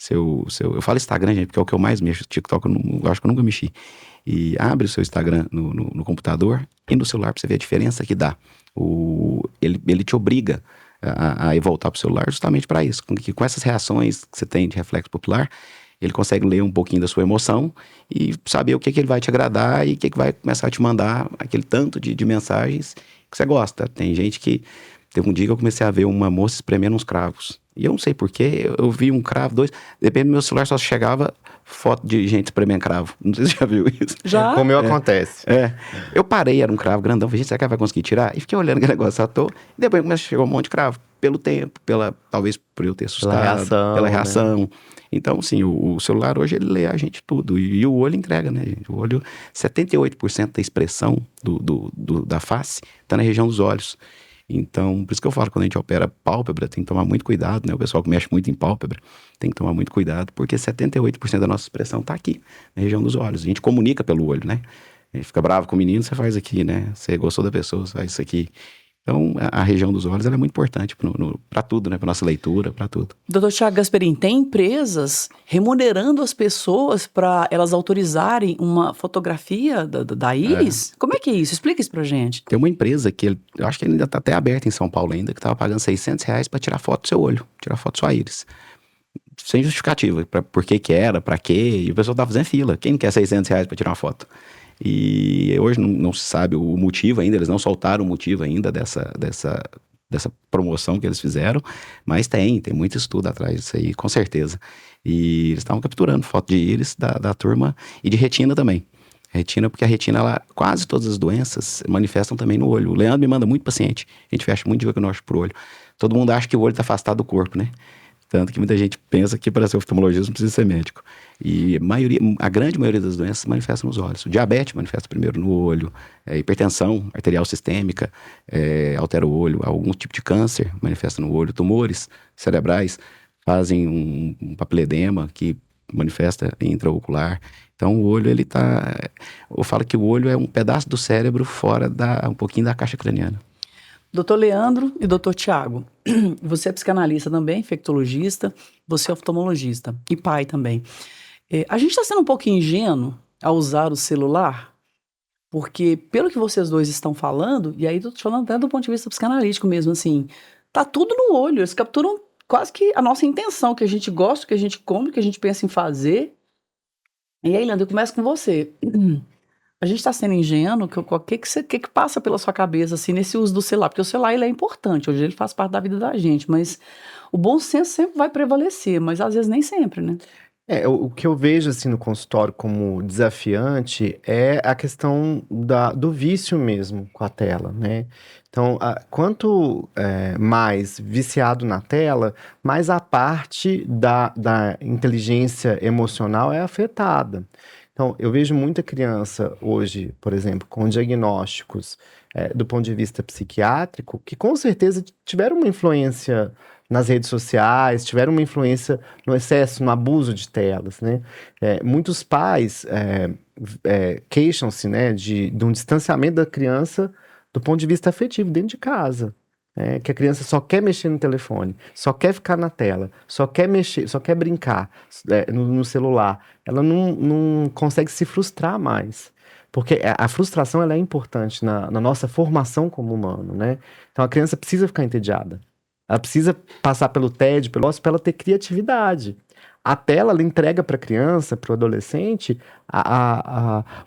[SPEAKER 3] eu falo Instagram, gente, porque é o que eu mais mexo. TikTok, eu acho que eu nunca mexi. E abre o seu Instagram no computador e no celular para você ver a diferença que dá. Ele te obriga a voltar pro celular justamente para isso. Com essas reações que você tem de reflexo pupilar, ele consegue ler um pouquinho da sua emoção e saber o que ele vai te agradar e o que vai começar a te mandar aquele tanto de mensagens que você gosta. Tem gente que... Teve um dia que eu comecei a ver uma moça espremendo uns cravos. E eu não sei porquê, eu vi um cravo, 2... Depende do meu celular, só chegava foto de gente espremendo cravo. Não sei se você já viu isso.
[SPEAKER 1] Já?
[SPEAKER 2] Como acontece.
[SPEAKER 3] Eu parei, era um cravo grandão. Falei, gente, será que ela vai conseguir tirar? E fiquei olhando aquele negócio à toa. E depois chegou um monte de cravo. pelo tempo, talvez por eu ter assustado,
[SPEAKER 2] reação,
[SPEAKER 3] pela
[SPEAKER 2] né?
[SPEAKER 3] reação. Então, sim, o celular hoje ele lê a gente tudo. E o olho entrega, né, gente? O olho, 78% da expressão da face está na região dos olhos. Então, por isso que eu falo, quando a gente opera pálpebra, tem que tomar muito cuidado, né? O pessoal que mexe muito em pálpebra tem que tomar muito cuidado, porque 78% da nossa expressão está aqui, na região dos olhos. A gente comunica pelo olho, né? A gente fica bravo com o menino, você faz aqui, né? Você gostou da pessoa, você faz isso aqui. Então, a região dos olhos ela é muito importante para tudo, né? Para nossa leitura, para tudo.
[SPEAKER 1] Doutor Tiago Gasperin, tem empresas remunerando as pessoas para elas autorizarem uma fotografia da íris? Como é que é isso? Explica isso pra gente.
[SPEAKER 3] Tem uma empresa que eu acho que ele ainda está até aberta em São Paulo ainda, que estava pagando R$600 para tirar foto do seu olho, tirar foto da sua íris. Sem justificativa, por que era, para quê, e o pessoal tá fazendo fila. Quem não quer R$600 para tirar uma foto? E hoje não se sabe o motivo ainda, eles não soltaram o motivo ainda dessa promoção que eles fizeram, mas tem muito estudo atrás disso aí, com certeza. E eles estavam capturando foto de íris da turma e de retina também. Retina, porque a retina, quase todas as doenças manifestam também no olho. O Leandro me manda muito paciente, a gente fecha muito diagnóstico pro olho. Todo mundo acha que o olho está afastado do corpo, né? Tanto que muita gente pensa que para ser oftalmologista não precisa ser médico. E a grande maioria das doenças se manifesta nos olhos. O diabetes manifesta primeiro no olho, hipertensão arterial sistêmica altera o olho, algum tipo de câncer manifesta no olho, tumores cerebrais fazem um papiledema que manifesta intraocular. Então o olho, eu falo que o olho é um pedaço do cérebro fora um pouquinho da caixa craniana.
[SPEAKER 1] Doutor Leandro e doutor Tiago, você é psicanalista também, infectologista, você é oftalmologista e pai também. A gente está sendo um pouco ingênuo ao usar o celular, porque pelo que vocês dois estão falando, e aí estou te falando até do ponto de vista psicanalítico mesmo, assim, tá tudo no olho, eles capturam quase que a nossa intenção, que a gente gosta, que a gente come, que a gente pensa em fazer. E aí, Leandro, eu começo com você. A gente está sendo ingênuo, o que passa pela sua cabeça, assim, nesse uso do celular? Porque o celular, ele é importante, hoje ele faz parte da vida da gente, mas o bom senso sempre vai prevalecer, mas às vezes nem sempre, né?
[SPEAKER 2] O que eu vejo, assim, no consultório como desafiante é a questão do vício mesmo com a tela, né? Então, quanto mais viciado na tela, mais a parte da inteligência emocional é afetada. Então, eu vejo muita criança hoje, por exemplo, com diagnósticos do ponto de vista psiquiátrico, que com certeza tiveram uma influência nas redes sociais, tiveram uma influência no excesso, no abuso de telas, né? Muitos pais queixam-se, né, de um distanciamento da criança do ponto de vista afetivo dentro de casa. Que a criança só quer mexer no telefone, só quer ficar na tela, só quer mexer, só quer brincar no celular. Ela não consegue se frustrar mais. Porque a frustração ela é importante na nossa formação como humano, né? Então a criança precisa ficar entediada. Ela precisa passar pelo tédio, pelo ócio, para ela ter criatividade. A tela ela entrega para a criança, para o adolescente,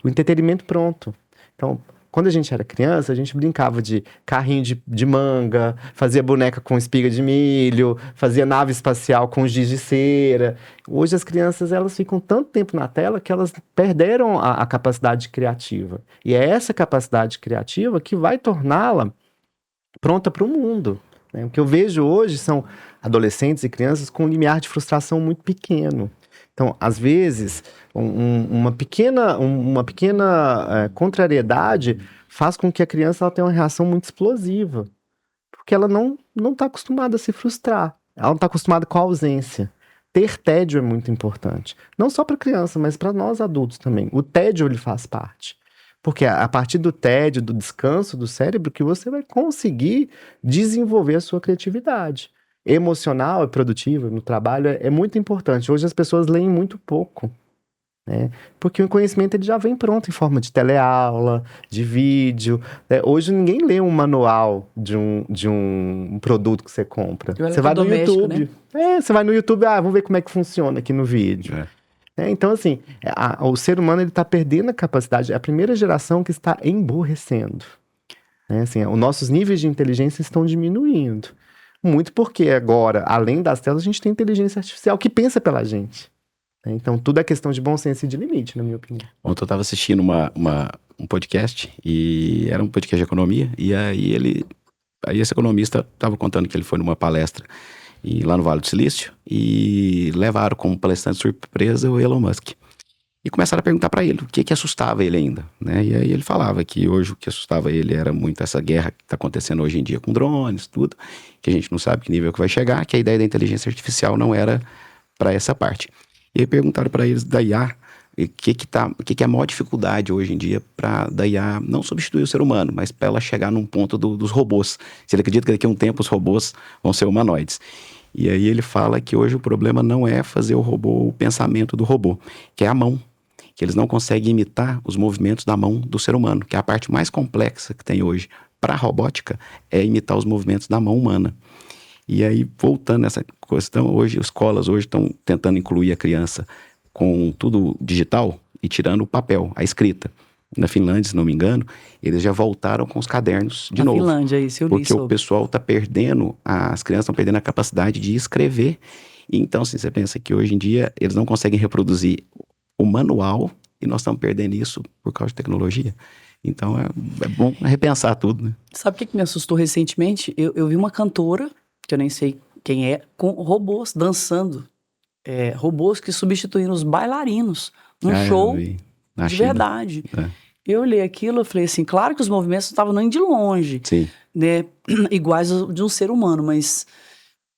[SPEAKER 2] o entretenimento pronto. Então, quando a gente era criança, a gente brincava de carrinho de manga, fazia boneca com espiga de milho, fazia nave espacial com giz de cera. Hoje as crianças elas ficam tanto tempo na tela que elas perderam a capacidade criativa. E é essa capacidade criativa que vai torná-la pronta para o mundo. Né? O que eu vejo hoje são adolescentes e crianças com um limiar de frustração muito pequeno. Então, às vezes, uma pequena contrariedade faz com que a criança ela tenha uma reação muito explosiva, porque ela não está acostumada a se frustrar, ela não está acostumada com a ausência. Ter tédio é muito importante, não só para a criança, mas para nós adultos também. O tédio ele faz parte, porque a partir do tédio, do descanso do cérebro, que você vai conseguir desenvolver a sua criatividade. Emocional e produtiva no trabalho é muito importante. Hoje as pessoas leem muito pouco, né? Porque o conhecimento ele já vem pronto em forma de teleaula, de vídeo. Hoje ninguém lê um manual de um produto que você compra. Você vai no YouTube. Né? Você vai no YouTube, vamos ver como é que funciona aqui no vídeo. Então, assim, o ser humano está perdendo a capacidade. É a primeira geração que está emburrecendo. Assim, os nossos níveis de inteligência estão diminuindo. Muito porque agora, além das telas, a gente tem inteligência artificial que pensa pela gente. Então, tudo é questão de bom senso e de limite, na minha opinião.
[SPEAKER 3] Ontem eu estava assistindo um podcast, e era um podcast de economia, e aí ele aí esse economista estava contando que ele foi numa palestra lá no Vale do Silício e levaram como palestrante surpresa o Elon Musk. E começaram a perguntar para ele o que assustava ele ainda, né? E aí ele falava que hoje o que assustava ele era muito essa guerra que está acontecendo hoje em dia com drones, tudo, que a gente não sabe que nível que vai chegar, que a ideia da inteligência artificial não era para essa parte. E aí perguntaram para eles da IA o que é a maior dificuldade hoje em dia para da IA não substituir o ser humano, mas para ela chegar num ponto dos robôs. Se ele acredita que daqui a um tempo os robôs vão ser humanoides. E aí ele fala que hoje o problema não é fazer o pensamento do robô, que é a mão. Que eles não conseguem imitar os movimentos da mão do ser humano, que é a parte mais complexa que tem hoje para a robótica, é imitar os movimentos da mão humana. E aí, voltando nessa questão, hoje, as escolas hoje estão tentando incluir a criança com tudo digital e tirando o papel, a escrita. Na Finlândia, se não me engano, eles já voltaram com os cadernos de novo.
[SPEAKER 1] Na Finlândia, isso eu li
[SPEAKER 3] porque o pessoal está perdendo, as crianças estão perdendo a capacidade de escrever. E então, assim, você pensa que hoje em dia eles não conseguem reproduzir o manual e nós estamos perdendo isso por causa de tecnologia. Então, é bom repensar tudo, né?
[SPEAKER 1] Sabe o que me assustou recentemente? Eu vi uma cantora, que eu nem sei quem é, com robôs dançando. Robôs que substituíram os bailarinos num show
[SPEAKER 3] de
[SPEAKER 1] China. Verdade. Eu olhei aquilo e falei assim, claro que os movimentos não estavam nem de longe,
[SPEAKER 3] sim,
[SPEAKER 1] né, iguais aos de um ser humano, mas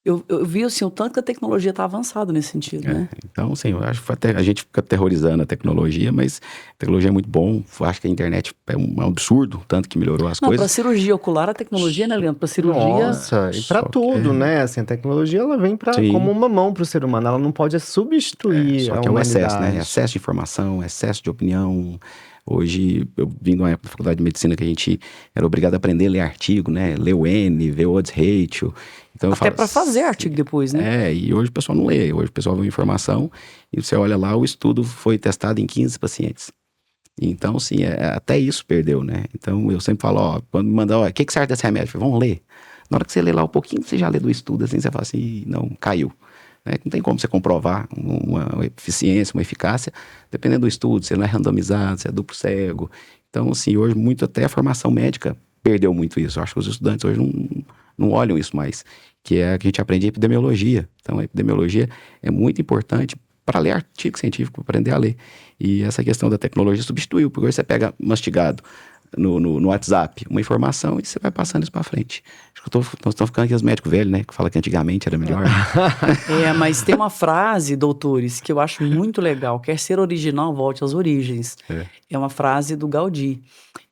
[SPEAKER 1] eu vi assim, o tanto que a tecnologia está avançada nesse sentido, né?
[SPEAKER 3] Então, assim, eu acho que a gente fica aterrorizando a tecnologia, mas a tecnologia é muito bom. Eu acho que a internet é um absurdo, o tanto que melhorou as coisas.
[SPEAKER 1] Para cirurgia ocular, a tecnologia, né, Leandro? Para cirurgia...
[SPEAKER 2] Nossa, e para tudo, né? Assim, a tecnologia, ela vem como uma mão para o ser humano. Ela não pode substituir
[SPEAKER 3] só
[SPEAKER 2] a
[SPEAKER 3] que é um
[SPEAKER 2] humanidade.
[SPEAKER 3] excesso, né? Excesso de informação, excesso de opinião. Hoje, eu vim de uma época da faculdade de medicina que a gente era obrigado a aprender a ler artigo, né? Ler o N, ver o odds ratio. Então,
[SPEAKER 1] até para fazer artigo depois, né?
[SPEAKER 3] E hoje o pessoal não lê. Hoje o pessoal vê informação e você olha lá, o estudo foi testado em 15 pacientes. Então, sim, até isso perdeu, né? Então, eu sempre falo, quando me mandam, o que serve desse remédio? Eu falo, vamos ler. Na hora que você lê lá um pouquinho, você já lê do estudo, assim, você fala assim, não, caiu. Não tem como você comprovar uma eficiência, uma eficácia, dependendo do estudo, se não é randomizado, se é duplo cego. Então, assim, hoje muito até a formação médica perdeu muito isso. Eu acho que os estudantes hoje não olham isso mais, que é que a gente aprende em epidemiologia. Então, a epidemiologia é muito importante para ler artigo científico, para aprender a ler. E essa questão da tecnologia substituiu, porque hoje você pega mastigado no WhatsApp uma informação e você vai passando isso para frente. Acho que nós estamos ficando aqui os médicos velhos, né? Que falam que antigamente era melhor.
[SPEAKER 1] Mas tem uma frase, doutores, que eu acho muito legal. Quer ser original, volte às origens. É uma frase do Gaudí.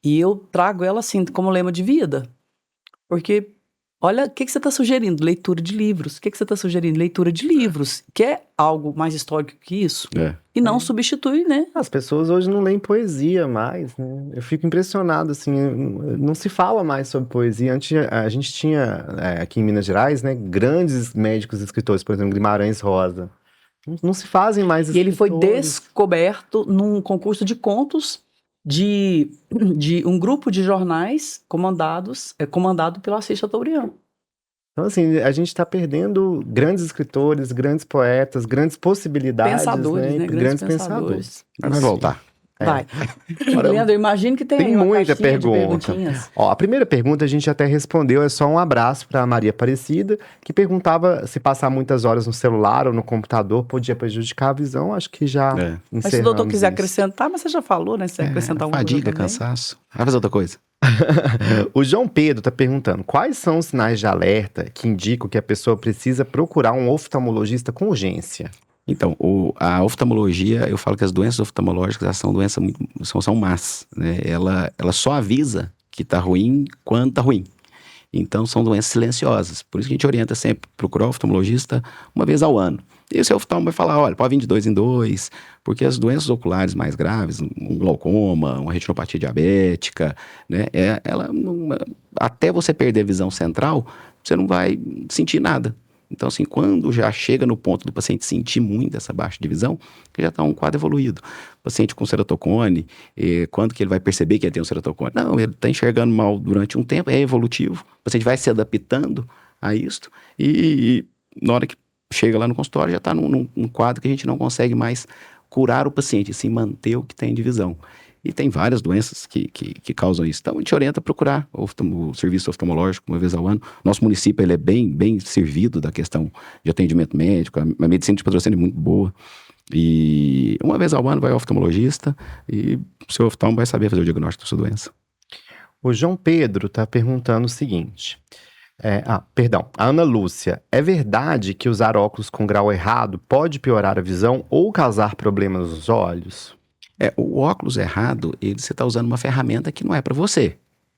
[SPEAKER 1] E eu trago ela assim, como lema de vida. Porque, olha, o que você está sugerindo? Leitura de livros. O que você está sugerindo? Leitura de livros. Quer algo mais histórico que isso? E não substitui, né?
[SPEAKER 2] As pessoas hoje não leem poesia mais, né? Eu fico impressionado, assim, não se fala mais sobre poesia. Antes a gente tinha, aqui em Minas Gerais, né, grandes médicos escritores, por exemplo, Guimarães Rosa. Não se fazem mais escritores.
[SPEAKER 1] E ele foi descoberto num concurso de contos de um grupo de jornais comandado pelo Assis Chateaubriand.
[SPEAKER 2] Então, assim, a gente está perdendo grandes escritores, grandes poetas, grandes possibilidades,
[SPEAKER 1] pensadores, né?
[SPEAKER 2] Grandes pensadores.
[SPEAKER 3] Mas vai voltar.
[SPEAKER 1] Vai. Leandro, eu imagino que tem
[SPEAKER 2] muita pergunta. A primeira pergunta a gente até respondeu, é só um abraço para Maria Aparecida, que perguntava se passar muitas horas no celular ou no computador podia prejudicar a visão. Acho que já encerramos.
[SPEAKER 1] Mas se o doutor quiser acrescentar, mas você já falou, né? Se você acrescentar alguma coisa
[SPEAKER 3] fadiga, cansaço. Vai fazer outra coisa.
[SPEAKER 2] O João Pedro está perguntando, quais são os sinais de alerta que indicam que a pessoa precisa procurar um oftalmologista com urgência?
[SPEAKER 3] Então, a oftalmologia, eu falo que as doenças oftalmológicas são doenças são más, né? Ela só avisa que está ruim quando está ruim. Então, são doenças silenciosas. Por isso que a gente orienta sempre procurar o oftalmologista uma vez ao ano. E o seu oftalmo vai falar, olha, pode vir de 2 em 2, porque as doenças oculares mais graves, um glaucoma, uma retinopatia diabética, né, até você perder a visão central, você não vai sentir nada. Então, assim, quando já chega no ponto do paciente sentir muito essa baixa de visão, que já está um quadro evoluído. O paciente com ceratocone, quando que ele vai perceber que ele tem um ceratocone? Não, ele está enxergando mal durante um tempo, é evolutivo. O paciente vai se adaptando a isto e na hora que chega lá no consultório já está num quadro que a gente não consegue mais curar o paciente, assim, manter o que tem de visão. E tem várias doenças que causam isso. Então, a gente orienta a procurar o serviço oftalmológico uma vez ao ano. Nosso município ele é bem servido da questão de atendimento médico. A medicina de patrocínio é muito boa. E uma vez ao ano vai ao oftalmologista e o seu oftalmo vai saber fazer o diagnóstico da sua doença.
[SPEAKER 2] O João Pedro está perguntando o seguinte. A Ana Lúcia. É verdade que usar óculos com grau errado pode piorar a visão ou causar problemas nos olhos?
[SPEAKER 3] O óculos errado, você está usando uma ferramenta que não é para você.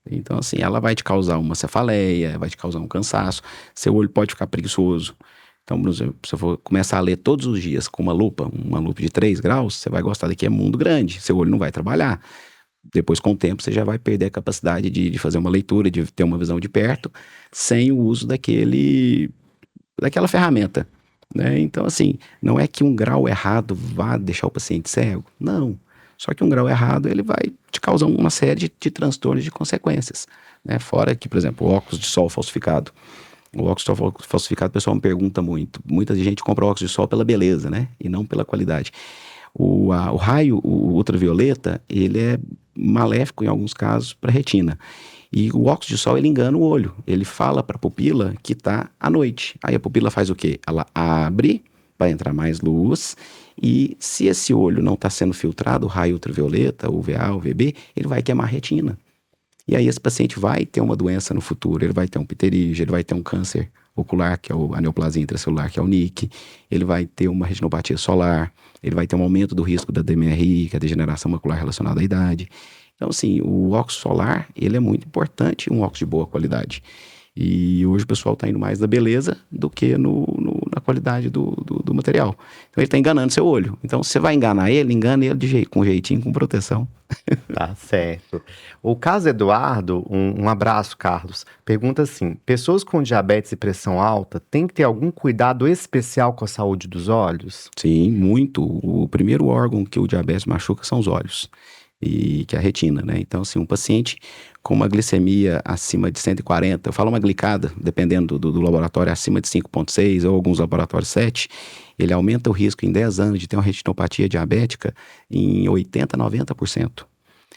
[SPEAKER 3] Então, assim, ela vai te causar uma cefaleia, vai te causar um cansaço, seu olho pode ficar preguiçoso. Então, por exemplo, se você for começar a ler todos os dias com uma lupa de 3 graus, você vai gostar daqui, é mundo grande, seu olho não vai trabalhar. Depois, com o tempo, você já vai perder a capacidade de fazer uma leitura, de ter uma visão de perto, sem o uso daquela ferramenta, né? Então, assim, não é que um grau errado vá deixar o paciente cego, não. Só que um grau errado, ele vai te causar uma série de transtornos, de consequências, né? Fora que, por exemplo, o óculos de sol falsificado. O óculos de sol falsificado, o pessoal me pergunta muito. Muita gente compra óculos de sol pela beleza, né? E não pela qualidade. O raio ultravioleta, ele é maléfico em alguns casos para a retina. E o óculos de sol, ele engana o olho. Ele fala para a pupila que está à noite. Aí a pupila faz o quê? Ela abre, vai entrar mais luz, e se esse olho não está sendo filtrado, o raio ultravioleta, o UVA, o UVB, ele vai queimar a retina. E aí esse paciente vai ter uma doença no futuro, ele vai ter um pterígio, ele vai ter um câncer ocular, que é a neoplasia intracelular, que é o NIC, ele vai ter uma retinopatia solar, ele vai ter um aumento do risco da DMRI, que é a degeneração macular relacionada à idade. Então, assim, o óculos solar, ele é muito importante, um óculos de boa qualidade. E hoje o pessoal está indo mais da beleza do que na qualidade do material. Então ele está enganando seu olho. Então você vai enganar ele, engana ele com jeitinho, com proteção.
[SPEAKER 2] Tá certo. O Carlos Eduardo, um abraço, Carlos, pergunta assim: pessoas com diabetes e pressão alta têm que ter algum cuidado especial com a saúde dos olhos?
[SPEAKER 3] Sim, muito. O primeiro órgão que o diabetes machuca são os olhos. E que é a retina, né? Então, assim, um paciente com uma glicemia acima de 140, eu falo uma glicada, dependendo do laboratório, acima de 5,6 ou alguns laboratórios 7, ele aumenta o risco em 10 anos de ter uma retinopatia diabética em 80% a 90%.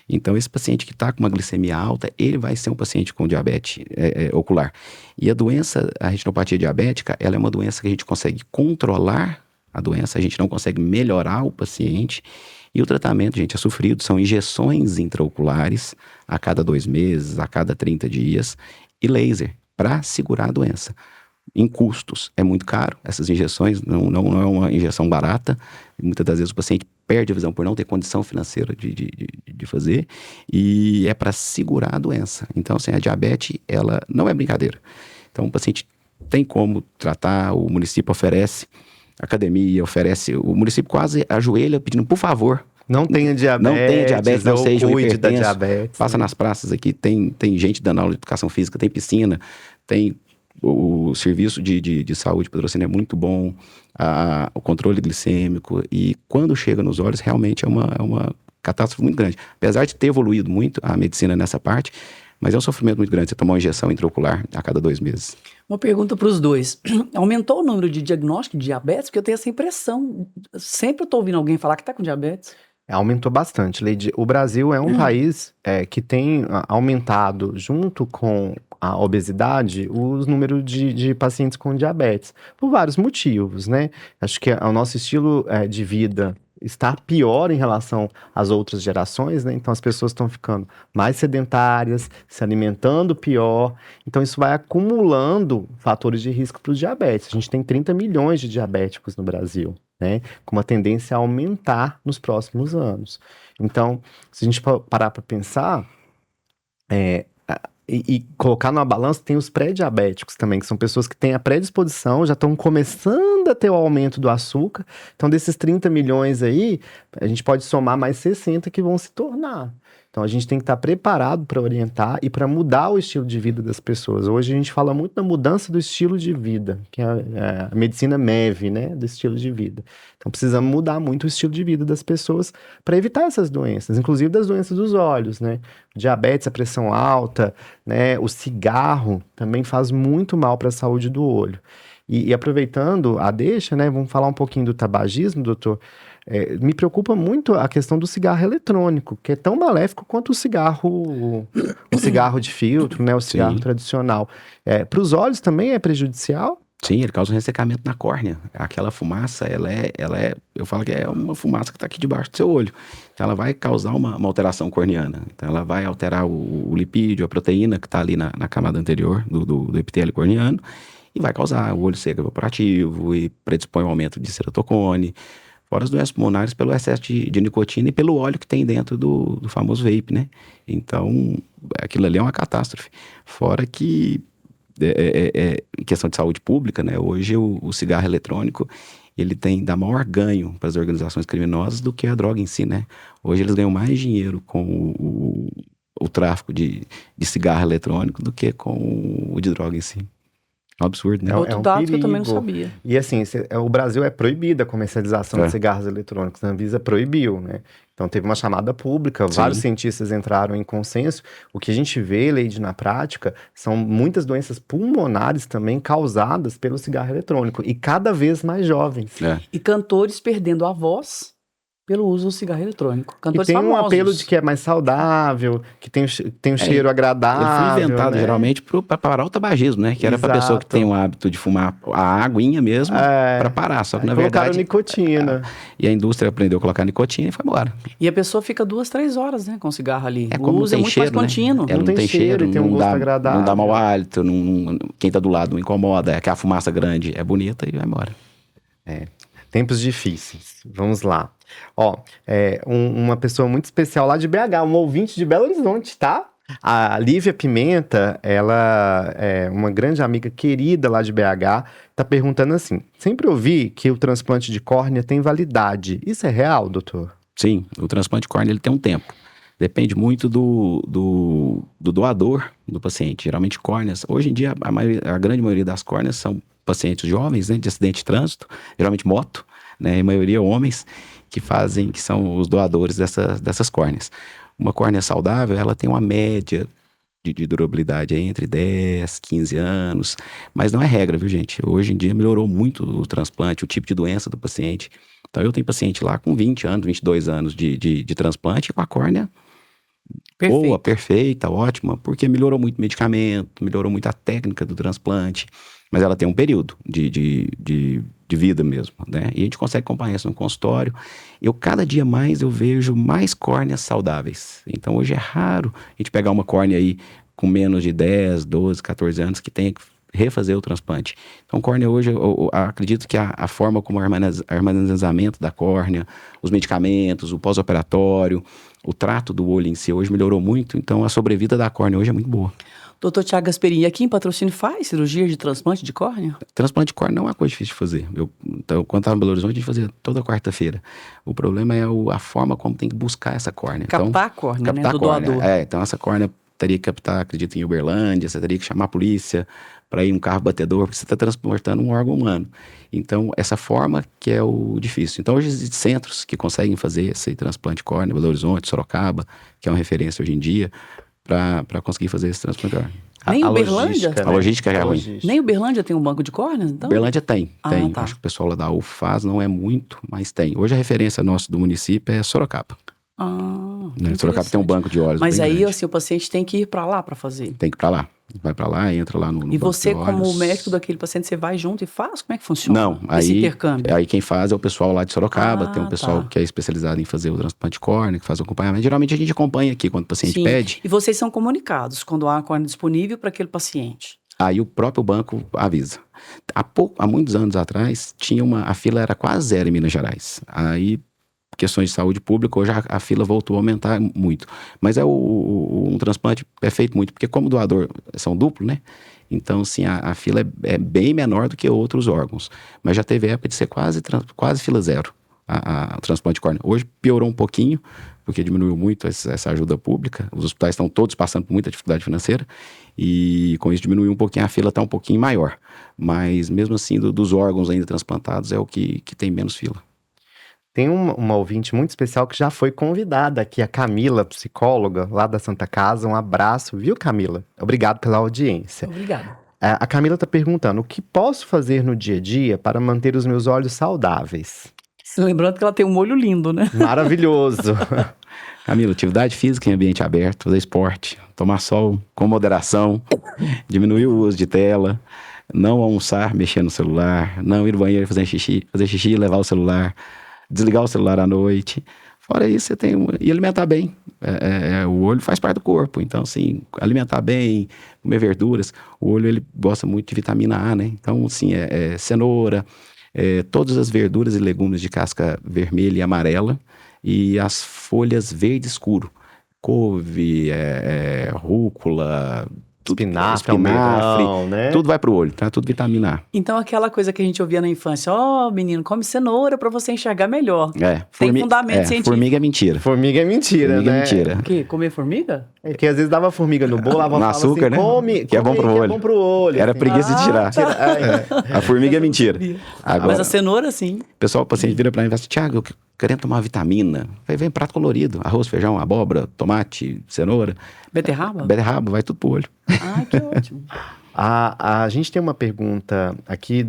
[SPEAKER 3] Então, esse paciente que está com uma glicemia alta, ele vai ser um paciente com diabetes ocular. E a retinopatia diabética, ela é uma doença que a gente consegue controlar a doença, a gente não consegue melhorar o paciente. E o tratamento, gente, é sofrido, são injeções intraoculares a cada 2 meses, a cada 30 dias, e laser, para segurar a doença. Em custos, é muito caro, essas injeções não é uma injeção barata, muitas das vezes o paciente perde a visão por não ter condição financeira de fazer, e é para segurar a doença. Então, assim, a diabetes, ela não é brincadeira. Então, o paciente tem como tratar, o município oferece, a academia oferece, o município quase ajoelha pedindo, por favor,
[SPEAKER 2] não tenha diabetes,
[SPEAKER 3] não seja
[SPEAKER 2] cuide da
[SPEAKER 3] hipertenso,
[SPEAKER 2] diabetes.
[SPEAKER 3] Passa nas praças aqui, tem gente dando aula de educação física, tem piscina, tem o serviço de saúde patrocínio é muito bom, o controle glicêmico, e quando chega nos olhos, realmente é uma catástrofe muito grande. Apesar de ter evoluído muito a medicina nessa parte, mas é um sofrimento muito grande você tomar uma injeção intraocular a cada 2 meses.
[SPEAKER 1] Uma pergunta para os dois. Aumentou o número de diagnóstico de diabetes? Porque eu tenho essa impressão. Sempre eu estou ouvindo alguém falar que está com diabetes.
[SPEAKER 2] Aumentou bastante, Leide. O Brasil é um país que tem aumentado, junto com a obesidade, os números de pacientes com diabetes, por vários motivos, né? Acho que o nosso estilo de vida está pior em relação às outras gerações, né? Então as pessoas estão ficando mais sedentárias, se alimentando pior. Então isso vai acumulando fatores de risco para o diabetes. A gente tem 30 milhões de diabéticos no Brasil, né? Com uma tendência a aumentar nos próximos anos. Então, se a gente parar para pensar, e colocar numa balança, tem os pré-diabéticos também, que são pessoas que têm a predisposição, já estão começando a ter o aumento do açúcar. Então, desses 30 milhões aí, a gente pode somar mais 60 que vão se tornar. Então, a gente tem que estar preparado para orientar e para mudar o estilo de vida das pessoas. Hoje, a gente fala muito da mudança do estilo de vida, que é a medicina MEV, né, do estilo de vida. Então, precisamos mudar muito o estilo de vida das pessoas para evitar essas doenças, inclusive das doenças dos olhos, né? O diabetes, a pressão alta, né? O cigarro também faz muito mal para a saúde do olho. E aproveitando a deixa, né, vamos falar um pouquinho do tabagismo, doutor. Me preocupa muito a questão do cigarro eletrônico, que é tão maléfico quanto o cigarro de filtro, né? O cigarro
[SPEAKER 3] Sim.
[SPEAKER 2] tradicional. Para os olhos também é prejudicial?
[SPEAKER 3] Sim, ele causa um ressecamento na córnea. Aquela fumaça, eu falo que é uma fumaça que está aqui debaixo do seu olho. Então ela vai causar uma alteração corneana. Então ela vai alterar o lipídio, a proteína que está ali na camada anterior do epitélio corneano e vai causar o olho seco evaporativo e predispõe ao aumento de ceratocone, fora as doenças pulmonares pelo excesso de nicotina e pelo óleo que tem dentro do famoso vape, né? Então, aquilo ali é uma catástrofe. Fora que em questão de saúde pública, né? Hoje o cigarro eletrônico ele dá maior ganho para as organizações criminosas do que a droga em si, né? Hoje eles ganham mais dinheiro com o tráfico de cigarro eletrônico do que com o de droga em si. É um absurdo, né?
[SPEAKER 1] Outro dado que eu também não sabia.
[SPEAKER 2] E assim, o Brasil é proibida a comercialização de cigarros eletrônicos. A Anvisa proibiu, né? Então teve uma chamada pública, vários cientistas entraram em consenso. O que a gente vê, Leide, na prática, são muitas doenças pulmonares também causadas pelo cigarro eletrônico. E cada vez mais jovens.
[SPEAKER 1] E cantores perdendo a voz pelo uso do cigarro eletrônico.
[SPEAKER 2] E
[SPEAKER 1] Cantores
[SPEAKER 2] tem
[SPEAKER 1] famosos.
[SPEAKER 2] um apelo de que é mais saudável, que tem um cheiro agradável.
[SPEAKER 3] Ele foi inventado
[SPEAKER 2] né?
[SPEAKER 3] geralmente para parar o tabagismo, né? Que era para pessoa que tem o hábito de fumar a aguinha mesmo para parar. Só que na verdade...
[SPEAKER 2] nicotina.
[SPEAKER 3] E a indústria aprendeu a colocar nicotina e foi embora.
[SPEAKER 1] E a pessoa fica 2-3 horas, né, com o cigarro ali.
[SPEAKER 3] Como
[SPEAKER 1] o uso é muito mais contínuo.
[SPEAKER 3] Ela não tem cheiro,
[SPEAKER 2] tem um gosto agradável.
[SPEAKER 3] não dá mau hálito, quem tá do lado não incomoda, que a fumaça grande é bonita e vai embora.
[SPEAKER 2] Tempos difíceis. Vamos lá. Ó, uma pessoa muito especial lá de BH, um ouvinte de Belo Horizonte, tá? A Lívia Pimenta, ela é uma grande amiga querida lá de BH, tá perguntando assim: sempre ouvi que o transplante de córnea tem validade. Isso é real, doutor?
[SPEAKER 3] Sim, o transplante de córnea ele tem um tempo. Depende muito do doador do paciente. Geralmente córneas, hoje em dia a grande maioria das córneas são pacientes jovens, né, de acidente de trânsito, geralmente moto, né, a maioria homens que são os doadores dessas córneas. Uma córnea saudável, ela tem uma média de durabilidade aí entre 10, 15 anos, mas não é regra, viu, gente? Hoje em dia melhorou muito o transplante, o tipo de doença do paciente. Então eu tenho paciente lá com 20 anos, 22 anos de transplante com a córnea boa, perfeita, ótima, porque melhorou muito o medicamento, melhorou muito a técnica do transplante, mas ela tem um período de vida mesmo, né? E a gente consegue acompanhar isso no consultório. Cada dia mais eu vejo mais córneas saudáveis. Então hoje é raro a gente pegar uma córnea aí com menos de 10, 12, 14 anos que tenha que refazer o transplante. Então córnea hoje, eu acredito que a forma como o armazenamento da córnea, os medicamentos, o pós-operatório, o trato do olho em si hoje melhorou muito, então a sobrevida da córnea hoje é muito boa.
[SPEAKER 1] Doutor Tiago Gasperini, aqui em Patrocínio faz cirurgia de transplante de córnea?
[SPEAKER 3] Transplante de córnea não é uma coisa difícil de fazer. Então, quando estava em Belo Horizonte, a gente fazia toda quarta-feira. O problema é a forma como tem que buscar essa córnea.
[SPEAKER 1] Captar a córnea, né, do doador.
[SPEAKER 3] Então essa córnea teria que captar, acredito, em Uberlândia, você teria que chamar a polícia para ir um carro batedor, porque você está transportando um órgão humano. Então, essa forma que é o difícil. Então, hoje existem centros que conseguem fazer esse transplante de córnea, Belo Horizonte, Sorocaba, que é uma referência hoje em dia, para conseguir fazer esse transplante de córnea.
[SPEAKER 1] Nem Uberlândia?
[SPEAKER 3] A logística é ruim.
[SPEAKER 1] Nem Uberlândia tem um banco de córneas, então?
[SPEAKER 3] Uberlândia tem.
[SPEAKER 1] Tá.
[SPEAKER 3] Acho que o pessoal lá da UF faz, não é muito, mas tem. Hoje a referência nossa do município é Sorocaba. Né? Sorocaba tem um banco de olhos.
[SPEAKER 1] Mas
[SPEAKER 3] bem
[SPEAKER 1] aí,
[SPEAKER 3] grande.
[SPEAKER 1] assim, o paciente tem que ir para lá para fazer.
[SPEAKER 3] Tem que ir para lá. Vai para lá, entra lá no
[SPEAKER 1] E
[SPEAKER 3] banco
[SPEAKER 1] você,
[SPEAKER 3] de olhos.
[SPEAKER 1] como médico daquele paciente, você vai junto e faz? Como é que funciona
[SPEAKER 3] Não,
[SPEAKER 1] esse intercâmbio?
[SPEAKER 3] Aí quem faz é o pessoal lá de Sorocaba, tem um pessoal que é especializado em fazer o transplante de córnea, que faz o acompanhamento. Geralmente a gente acompanha aqui quando o paciente pede.
[SPEAKER 1] E vocês são comunicados quando há a córnea disponível para aquele paciente?
[SPEAKER 3] Aí o próprio banco avisa. Há muitos anos atrás, a fila era quase zero em Minas Gerais. Aí, questões de saúde pública, hoje a fila voltou a aumentar muito. Mas um transplante é feito muito, porque como doador são duplo, né? Então, assim, a fila é bem menor do que outros órgãos. Mas já teve época de ser quase fila zero, o transplante de córnea. Hoje piorou um pouquinho, porque diminuiu muito essa ajuda pública. Os hospitais estão todos passando por muita dificuldade financeira. E com isso diminuiu um pouquinho, a fila está um pouquinho maior. Mas mesmo assim, dos órgãos ainda transplantados, é o que tem menos fila.
[SPEAKER 2] Tem uma ouvinte muito especial que já foi convidada aqui, a Camila, psicóloga, lá da Santa Casa. Um abraço, viu, Camila? Obrigado pela audiência.
[SPEAKER 1] Obrigada.
[SPEAKER 2] A Camila está perguntando: o que posso fazer no dia a dia para manter os meus olhos saudáveis?
[SPEAKER 1] Lembrando que ela tem um molho lindo, né?
[SPEAKER 2] Maravilhoso.
[SPEAKER 3] Camila, atividade física em ambiente aberto, fazer esporte, tomar sol com moderação, diminuir o uso de tela, não almoçar, mexer no celular, não ir no banheiro fazer xixi e levar o celular, desligar o celular à noite. Fora isso, você tem... E alimentar bem. O olho faz parte do corpo. Então, assim, alimentar bem, comer verduras. O olho, ele gosta muito de vitamina A, né? Então, assim, cenoura, todas as verduras e legumes de casca vermelha e amarela e as folhas verde escuro. Couve, rúcula...
[SPEAKER 2] Espinafre, almeirão, né?
[SPEAKER 3] Tudo vai pro olho, tá? Tudo vitamina A.
[SPEAKER 1] Então, aquela coisa que a gente ouvia na infância, menino, come cenoura pra você enxergar melhor. Tem fundamento científico.
[SPEAKER 3] Formiga é mentira.
[SPEAKER 2] Formiga é mentira,
[SPEAKER 3] Formiga
[SPEAKER 2] né?
[SPEAKER 3] é mentira.
[SPEAKER 1] O quê? Comer formiga?
[SPEAKER 2] Porque às vezes dava formiga no bolo, a avó
[SPEAKER 3] No
[SPEAKER 2] falava
[SPEAKER 3] açúcar,
[SPEAKER 2] assim,
[SPEAKER 3] né?
[SPEAKER 2] come,
[SPEAKER 3] Que é bom pro olho.
[SPEAKER 2] é bom pro olho.
[SPEAKER 3] Era
[SPEAKER 2] assim.
[SPEAKER 3] preguiça de tirar. A formiga é mentira. Agora,
[SPEAKER 1] Mas a cenoura, sim.
[SPEAKER 3] o paciente vira pra mim e fala assim, Thiago, eu querendo tomar uma vitamina. Vem prato colorido, arroz, feijão, abóbora, tomate, cenoura.
[SPEAKER 1] Beterraba?
[SPEAKER 3] Beterraba, vai tudo pro olho.
[SPEAKER 1] Ah, que ótimo.
[SPEAKER 2] A gente tem uma pergunta aqui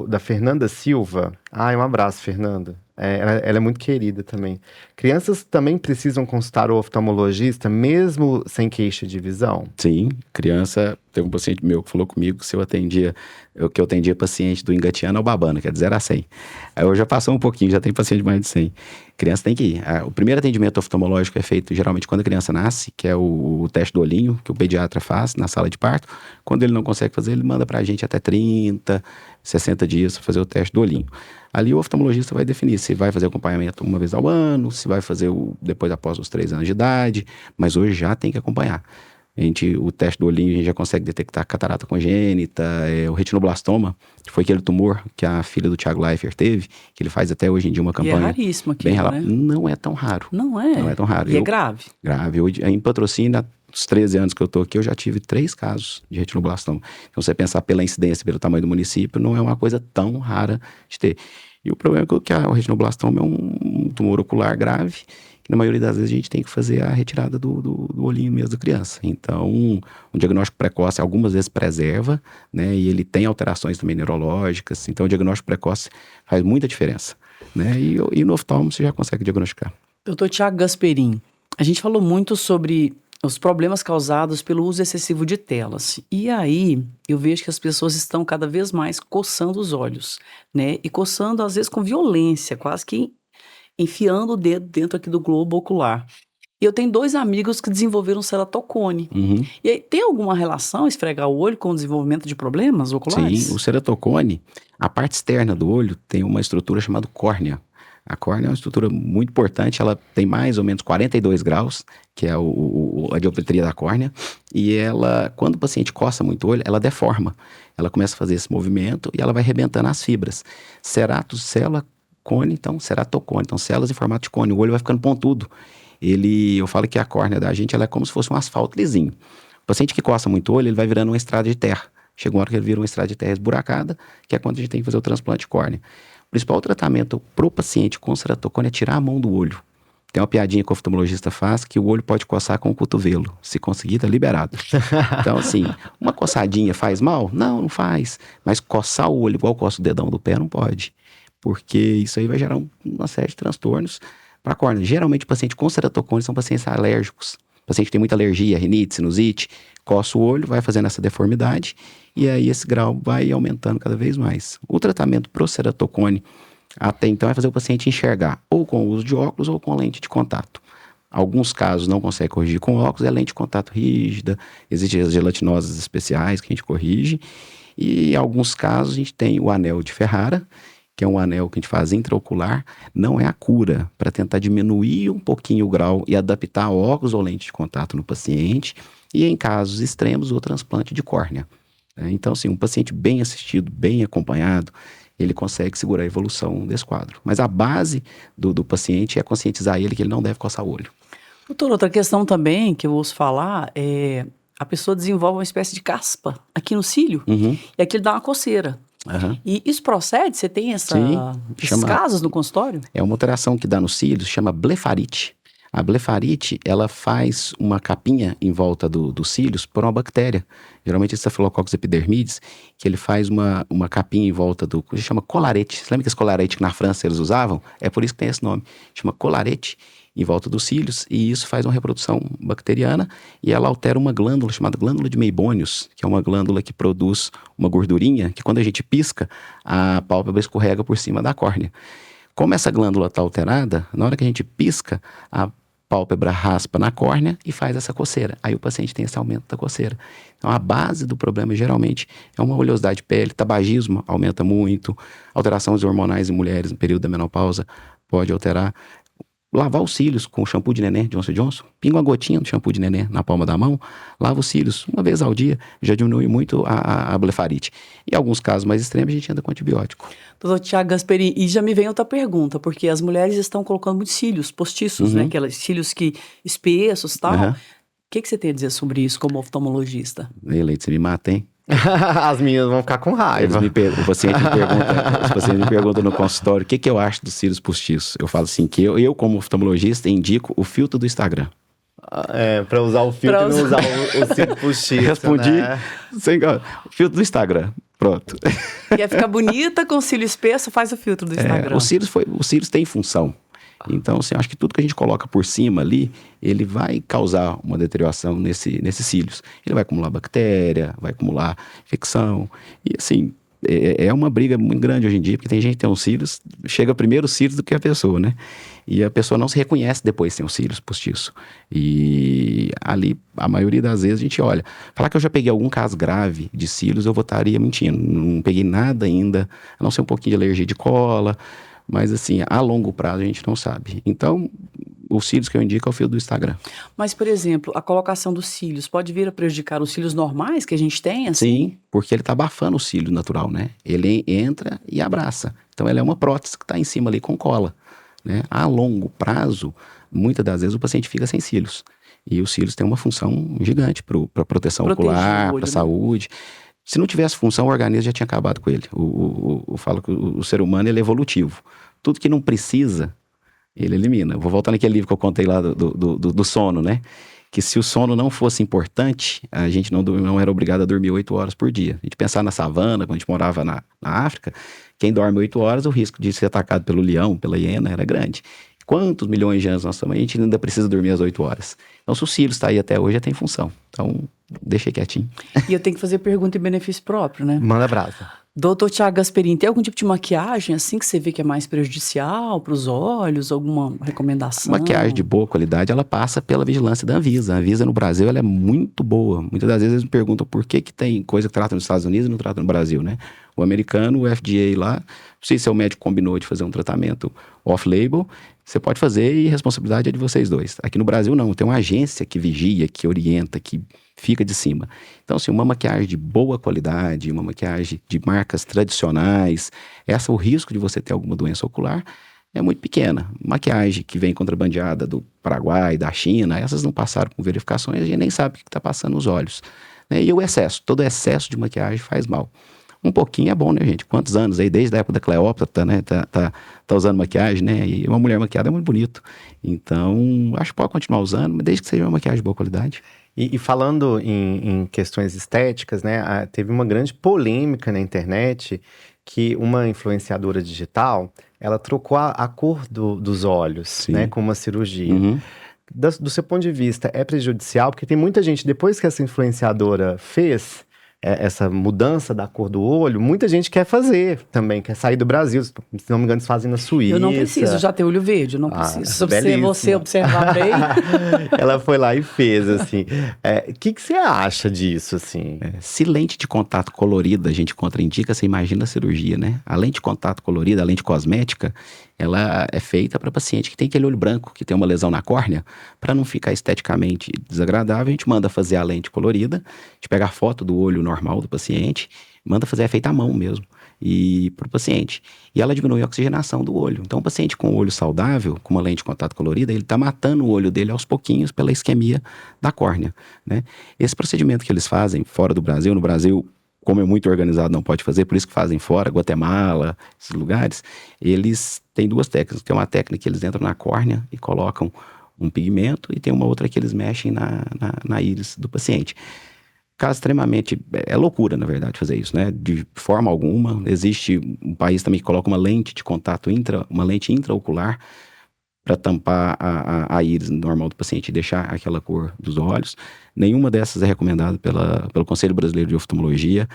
[SPEAKER 2] da Fernanda Silva. Um abraço, Fernanda. Ela é muito querida também. Crianças também precisam consultar o oftalmologista, mesmo sem queixa de visão?
[SPEAKER 3] Sim, criança... Teve um paciente meu que falou comigo que eu atendia paciente do engatiano ao babano, que é de 0 a 100. Aí eu já passou um pouquinho, já tem paciente de mais de 100. Criança tem que ir. O primeiro atendimento oftalmológico é feito geralmente quando a criança nasce, que é o teste do olhinho, que o pediatra faz na sala de parto. Quando ele não consegue fazer, ele manda pra gente até 30, 60 dias para fazer o teste do olhinho. Ali o oftalmologista vai definir se vai fazer acompanhamento uma vez ao ano, se vai fazer depois após os 3 anos de idade, mas hoje já tem que acompanhar. O teste do olhinho, a gente já consegue detectar catarata congênita, o retinoblastoma, que foi aquele tumor que a filha do Thiago Leifert teve, que ele faz até hoje em dia uma campanha.
[SPEAKER 1] E é raríssimo aqui,
[SPEAKER 3] bem
[SPEAKER 1] né?
[SPEAKER 3] Não é tão raro.
[SPEAKER 1] Não é?
[SPEAKER 3] Não é tão raro.
[SPEAKER 1] E é grave?
[SPEAKER 3] Grave. Hoje, em Patrocínio, nos 13 anos que eu tô aqui, eu já tive 3 casos de retinoblastoma. Então, você pensar pela incidência, pelo tamanho do município, não é uma coisa tão rara de ter. E o problema é que o retinoblastoma é um tumor ocular grave, que na maioria das vezes a gente tem que fazer a retirada do olhinho mesmo da criança. Então, um diagnóstico precoce algumas vezes preserva, né? E ele tem alterações também neurológicas. Então, o diagnóstico precoce faz muita diferença, né? E no oftalmo você já consegue diagnosticar.
[SPEAKER 1] Doutor Thiago Gasperin, a gente falou muito sobre os problemas causados pelo uso excessivo de telas. E aí, eu vejo que as pessoas estão cada vez mais coçando os olhos, né? E coçando, às vezes, com violência, quase que enfiando o dedo dentro aqui do globo ocular. E eu tenho 2 amigos que desenvolveram ceratocone.
[SPEAKER 3] Uhum.
[SPEAKER 1] E aí, tem alguma relação esfregar o olho com o desenvolvimento de problemas oculares?
[SPEAKER 3] Sim, o ceratocone, a parte externa do olho tem uma estrutura chamada córnea. A córnea é uma estrutura muito importante, ela tem mais ou menos 42 graus, que é a dioptria da córnea, e ela, quando o paciente coça muito o olho, ela deforma. Ela começa a fazer esse movimento e ela vai arrebentando as fibras. Célula, cone, então ceratocone, então células em formato de cone, o olho vai ficando pontudo. Eu falo que a córnea da gente ela é como se fosse um asfalto lisinho. O paciente que coça muito o olho, ele vai virando uma estrada de terra. Chega uma hora que ele vira uma estrada de terra esburacada, que é quando a gente tem que fazer o transplante de córnea. O principal tratamento para o paciente com ceratocone é tirar a mão do olho. Tem uma piadinha que o oftalmologista faz que o olho pode coçar com o cotovelo. Se conseguir, tá liberado. Então, assim, uma coçadinha faz mal? Não faz. Mas coçar o olho igual coça o dedão do pé não pode. Porque isso aí vai gerar uma série de transtornos para a córnea. Geralmente, o paciente com ceratocone são pacientes alérgicos. O paciente que tem muita alergia, rinite, sinusite, coça o olho, vai fazendo essa deformidade e aí esse grau vai aumentando cada vez mais. O tratamento pro ceratocone, até então, é fazer o paciente enxergar ou com o uso de óculos ou com lente de contato. Alguns casos não consegue corrigir com óculos, é lente de contato rígida, existem as gelatinosas especiais que a gente corrige e em alguns casos a gente tem o anel de Ferrara, que é um anel que a gente faz intraocular, não é a cura, para tentar diminuir um pouquinho o grau e adaptar óculos ou lente de contato no paciente, e em casos extremos, o transplante de córnea. Então, assim, um paciente bem assistido, bem acompanhado, ele consegue segurar a evolução desse quadro. Mas a base do paciente é conscientizar ele que ele não deve coçar o olho.
[SPEAKER 1] Doutor, outra questão também que eu ouço falar é a pessoa desenvolve uma espécie de caspa aqui no cílio, e aquilo dá uma coceira. E isso procede? Você tem esses casos no consultório?
[SPEAKER 3] É uma alteração que dá no cílio, chama blefarite. A blefarite, ela faz uma capinha em volta dos cílios por uma bactéria. Geralmente Staphylococcus epidermidis, que ele faz uma capinha em volta do... que chama colarete. Você lembra que esse colarete que na França eles usavam? É por isso que tem esse nome. Chama colarete em volta dos cílios, e isso faz uma reprodução bacteriana, e ela altera uma glândula chamada glândula de Meibonius, que é uma glândula que produz uma gordurinha, que quando a gente pisca, a pálpebra escorrega por cima da córnea. Como essa glândula está alterada, na hora que a gente pisca, a pálpebra raspa na córnea e faz essa coceira. Aí o paciente tem esse aumento da coceira. Então a base do problema geralmente é uma oleosidade de pele, tabagismo aumenta muito, alterações hormonais em mulheres no período da menopausa pode alterar. Lavar os cílios com shampoo de neném, Johnson & Johnson, pinga uma gotinha do shampoo de neném na palma da mão, lava os cílios uma vez ao dia, já diminui muito a blefarite. Em alguns casos mais extremos, a gente anda com antibiótico.
[SPEAKER 1] Doutor Tiago Gasperini, e já me vem outra pergunta, porque as mulheres estão colocando muitos cílios postiços, né? Aqueles cílios que espessos e tal. O que você tem a dizer sobre isso como oftalmologista?
[SPEAKER 3] Ei, Leite, você me mata, hein?
[SPEAKER 2] As meninas vão ficar com raiva.
[SPEAKER 3] O paciente me pergunta no consultório o que eu acho dos cílios postiços. Eu falo assim, que eu como oftalmologista, indico o filtro do Instagram.
[SPEAKER 2] Pra usar o filtro e não usar o cílio postiço,
[SPEAKER 3] Respondi,
[SPEAKER 2] né?
[SPEAKER 3] O filtro do Instagram, pronto.
[SPEAKER 1] Quer ficar bonita com cílio espesso, faz o filtro do Instagram.
[SPEAKER 3] Os cílios têm função. Então, assim, acho que tudo que a gente coloca por cima ali, ele vai causar uma deterioração nesses cílios. Ele vai acumular bactéria, vai acumular infecção. E, assim, é uma briga muito grande hoje em dia, porque tem gente que tem os cílios, chega primeiro os cílios do que a pessoa, né? E a pessoa não se reconhece depois sem os cílios postiços. E ali, a maioria das vezes, a gente olha. Falar que eu já peguei algum caso grave de cílios, eu estaria mentindo. Não peguei nada ainda, a não ser um pouquinho de alergia de cola. Mas, assim, a longo prazo a gente não sabe. Então, os cílios que eu indico é o fio do Instagram.
[SPEAKER 1] Mas, por exemplo, a colocação dos cílios pode vir a prejudicar os cílios normais que a gente tem? Assim?
[SPEAKER 3] Sim, porque ele está abafando o cílio natural, né? Ele entra e abraça. Então, ela é uma prótese que está em cima ali com cola, né? A longo prazo, muitas das vezes o paciente fica sem cílios. E os cílios têm uma função gigante para proteção ocular, para a saúde. Se não tivesse função, o organismo já tinha acabado com ele. Eu falo que o ser humano ele é evolutivo. Tudo que não precisa, ele elimina. Eu vou voltar naquele livro que eu contei lá do sono, né? Que se o sono não fosse importante, a gente não era obrigado a dormir 8 horas por dia. A gente pensar na savana, quando a gente morava na África, quem dorme 8 horas, o risco de ser atacado pelo leão, pela hiena, era grande. Quantos milhões de anos nós estamos aí, a gente ainda precisa dormir às 8 horas. Então, se o cílio está aí até hoje, já tem função. Então, deixei quietinho.
[SPEAKER 1] E eu tenho que fazer pergunta em benefício próprio, né?
[SPEAKER 2] Manda brasa.
[SPEAKER 1] Doutor Tiago Gasperini, tem algum tipo de maquiagem assim que você vê que é mais prejudicial para os olhos? Alguma recomendação?
[SPEAKER 3] Maquiagem de boa qualidade, ela passa pela vigilância da Anvisa. A Anvisa no Brasil, ela é muito boa. Muitas das vezes eles me perguntam por que tem coisa que trata nos Estados Unidos e não trata no Brasil, né? O americano, o FDA lá, não sei se o médico combinou de fazer um tratamento off-label, você pode fazer e a responsabilidade é de vocês dois. Aqui no Brasil não, tem uma agência que vigia, que orienta, que fica de cima. Então, assim, uma maquiagem de boa qualidade, uma maquiagem de marcas tradicionais, o risco de você ter alguma doença ocular é muito pequena. Maquiagem que vem contrabandeada do Paraguai, da China, essas não passaram por verificações, a gente nem sabe o que está passando nos olhos, né? E o excesso, todo excesso de maquiagem faz mal. Um pouquinho é bom, né, gente? Quantos anos aí, desde a época da Cleópatra, né, tá usando maquiagem, né? E uma mulher maquiada é muito bonito. Então, acho que pode continuar usando, mas desde que seja uma maquiagem de boa qualidade.
[SPEAKER 2] E falando em questões estéticas, né, teve uma grande polêmica na internet que uma influenciadora digital, ela trocou a cor dos olhos, né, com uma cirurgia.
[SPEAKER 3] Uhum.
[SPEAKER 2] Do seu ponto de vista, é prejudicial? Porque tem muita gente, depois que essa influenciadora fez essa mudança da cor do olho, muita gente quer fazer também, quer sair do Brasil. Se não me engano, eles fazem na Suíça.
[SPEAKER 1] Eu não preciso já ter olho verde, eu não preciso. Você observar bem.
[SPEAKER 2] Ela foi lá e fez, assim. O que você acha disso, assim?
[SPEAKER 3] Se lente de contato colorida a gente contraindica, você imagina a cirurgia, né? A lente de contato colorida, a lente cosmética, ela é feita para paciente que tem aquele olho branco, que tem uma lesão na córnea, para não ficar esteticamente desagradável, a gente manda fazer a lente colorida, a gente pega a foto do olho normal do paciente, manda fazer feita à mão mesmo, e para o paciente. E ela diminui a oxigenação do olho. Então, o paciente com o olho saudável, com uma lente de contato colorida, ele está matando o olho dele aos pouquinhos pela isquemia da córnea, né? Esse procedimento que eles fazem fora do Brasil, no Brasil, como é muito organizado, não pode fazer, por isso que fazem fora, Guatemala, esses lugares, eles têm duas técnicas. Tem uma técnica que eles entram na córnea e colocam um pigmento, e tem uma outra que eles mexem na íris do paciente. Caso extremamente... É loucura, na verdade, fazer isso, né? De forma alguma. Existe um país também que coloca uma lente de contato, uma lente intraocular, para tampar a íris normal do paciente e deixar aquela cor dos olhos. Nenhuma dessas é recomendada pelo Conselho Brasileiro de Oftalmologia.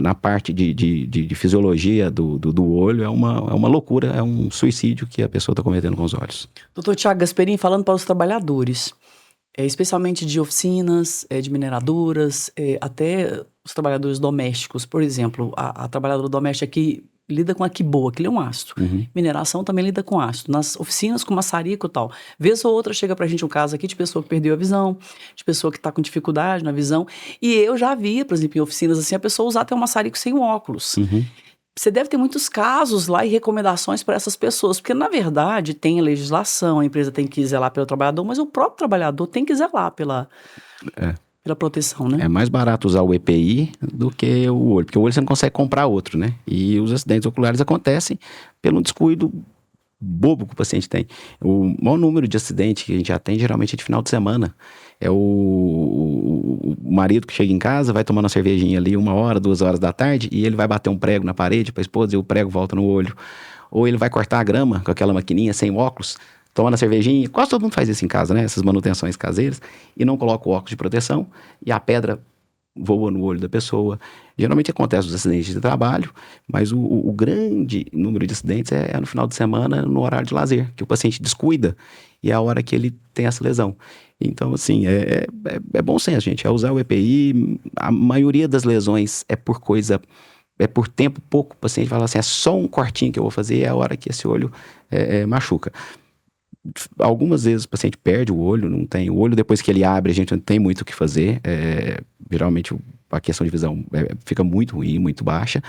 [SPEAKER 3] Na parte de fisiologia do olho, é uma loucura, é um suicídio que a pessoa está cometendo com os olhos.
[SPEAKER 1] Doutor Tiago Gasperini, falando para os trabalhadores, especialmente de oficinas, de mineradoras, até os trabalhadores domésticos. Por exemplo, a trabalhadora doméstica que lida com a quiboa, que é um ácido. Mineração também lida com ácido. Nas oficinas com maçarico e tal. Vez ou outra chega pra gente um caso aqui de pessoa que perdeu a visão, de pessoa que tá com dificuldade na visão. E eu já vi, por exemplo, em oficinas assim, a pessoa usar até um maçarico sem o óculos. Você deve ter muitos casos lá e recomendações para essas pessoas, porque na verdade tem a legislação, a empresa tem que zelar pelo trabalhador, mas o próprio trabalhador tem que zelar pela proteção, né?
[SPEAKER 3] É mais barato usar o EPI do que o olho, porque o olho você não consegue comprar outro, né? E os acidentes oculares acontecem pelo descuido bobo que o paciente tem. O maior número de acidentes que a gente já tem, geralmente é de final de semana. É o marido que chega em casa, vai tomar uma cervejinha ali 1 hora, 2 horas da tarde, e ele vai bater um prego na parede para a esposa e o prego volta no olho. Ou ele vai cortar a grama com aquela maquininha sem óculos, tomando a cervejinha. Quase todo mundo faz isso em casa, né? Essas manutenções caseiras. E não coloca o óculos de proteção e a pedra voa no olho da pessoa. Geralmente acontece os acidentes de trabalho, mas o grande número de acidentes é no final de semana, no horário de lazer, que o paciente descuida e é a hora que ele tem essa lesão. Então, assim, é bom senso, gente. É usar o EPI. A maioria das lesões é por tempo pouco. O paciente fala assim, é só um cortinho que eu vou fazer, é a hora que esse olho machuca. Algumas vezes o paciente perde o olho, não tem o olho, depois que ele abre, a gente não tem muito o que fazer. Geralmente a questão de visão fica muito ruim, muito baixa.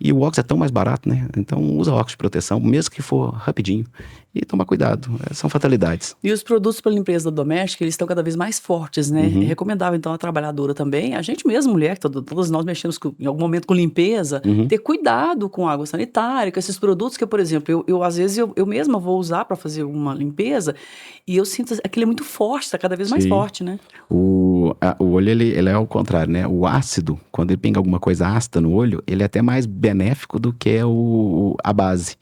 [SPEAKER 3] E o óculos é tão mais barato, né? Então usa óculos de proteção, mesmo que for rapidinho. E toma cuidado, são fatalidades.
[SPEAKER 1] E os produtos para limpeza doméstica, eles estão cada vez mais fortes, né? É recomendável, então, a trabalhadora também, a gente mesmo, mulher, todos nós mexemos em algum momento com limpeza, ter cuidado com água sanitária, com esses produtos que, por exemplo, eu às vezes, eu mesma vou usar para fazer uma limpeza e eu sinto que ele é muito forte, está cada vez mais forte, né?
[SPEAKER 3] O olho, ele é ao contrário, né? O ácido, quando ele pinga alguma coisa ácida no olho, ele é até mais benéfico do que a base.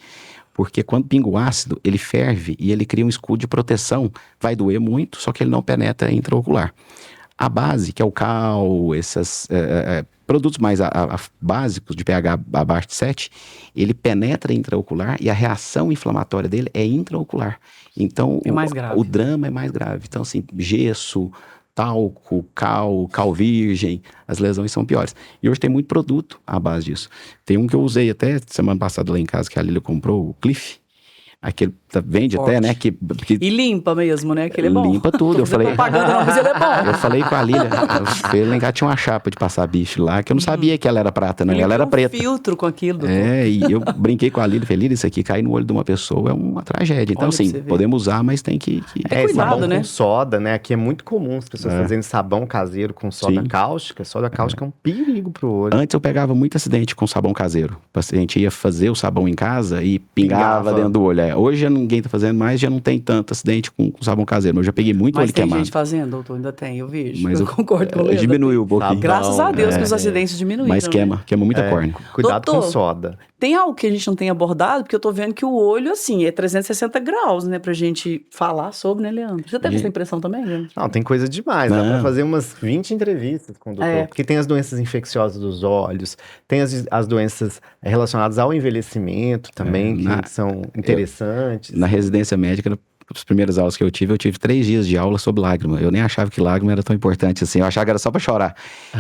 [SPEAKER 3] Porque quando pinga o ácido, ele ferve e ele cria um escudo de proteção. Vai doer muito, só que ele não penetra intraocular. A base, que é o cal, esses produtos mais básicos de pH abaixo de 7, ele penetra intraocular e a reação inflamatória dele é intraocular. Então,
[SPEAKER 1] é mais grave.
[SPEAKER 3] O drama é mais grave. Então, assim, gesso, talco, cal virgem, as lesões são piores. E hoje tem muito produto à base disso. Tem um que eu usei até semana passada lá em casa, que a Lília comprou, o Cliff. Aquele vende forte. Até, né?
[SPEAKER 1] E limpa mesmo, né? Aquele é bom.
[SPEAKER 3] Limpa tudo. Eu falei,
[SPEAKER 1] propaganda não, mas ele é bom.
[SPEAKER 3] Eu falei com a Lília, lá em tinha uma chapa de passar bicho lá, que eu não sabia que ela era prata, não. Ela era preta.
[SPEAKER 1] Filtro com aquilo.
[SPEAKER 3] E eu brinquei com a Lília, falei, Lília, isso aqui cair no olho de uma pessoa é uma tragédia. Então, assim, podemos usar, mas tem que
[SPEAKER 1] cuidado,
[SPEAKER 2] sabão,
[SPEAKER 1] né?
[SPEAKER 2] Com soda, né? Aqui é muito comum as pessoas fazendo sabão caseiro com soda cáustica. Soda cáustica é um perigo pro olho.
[SPEAKER 3] Antes eu pegava muito acidente com sabão caseiro. O paciente ia fazer o sabão em casa e pingava dentro do olho. Hoje ninguém tá fazendo mais, já não tem tanto acidente com sabão caseiro. Mas eu já peguei muito olho queimado.
[SPEAKER 1] Mas tem gente fazendo, doutor? Ainda tem, eu vejo.
[SPEAKER 3] Mas
[SPEAKER 1] eu concordo com ele.
[SPEAKER 3] Diminuiu um pouquinho.
[SPEAKER 1] Graças a Deus que os acidentes diminuíram.
[SPEAKER 3] Mas queima muita córnea.
[SPEAKER 2] Cuidado
[SPEAKER 1] doutor,
[SPEAKER 2] com soda.
[SPEAKER 1] Tem algo que a gente não tem abordado, porque eu tô vendo que o olho, assim, é 360 graus, né, pra gente falar sobre, né, Leandro? Você teve essa impressão também, Leandro?
[SPEAKER 2] Não, tem coisa demais. Dá pra fazer umas 20 entrevistas com o doutor. Porque tem as doenças infecciosas dos olhos, tem as doenças relacionadas ao envelhecimento também, que são interessantes.
[SPEAKER 3] Na residência médica, as primeiras aulas que eu tive 3 dias de aula sobre lágrima. Eu nem achava que lágrima era tão importante assim, eu achava que era só para chorar.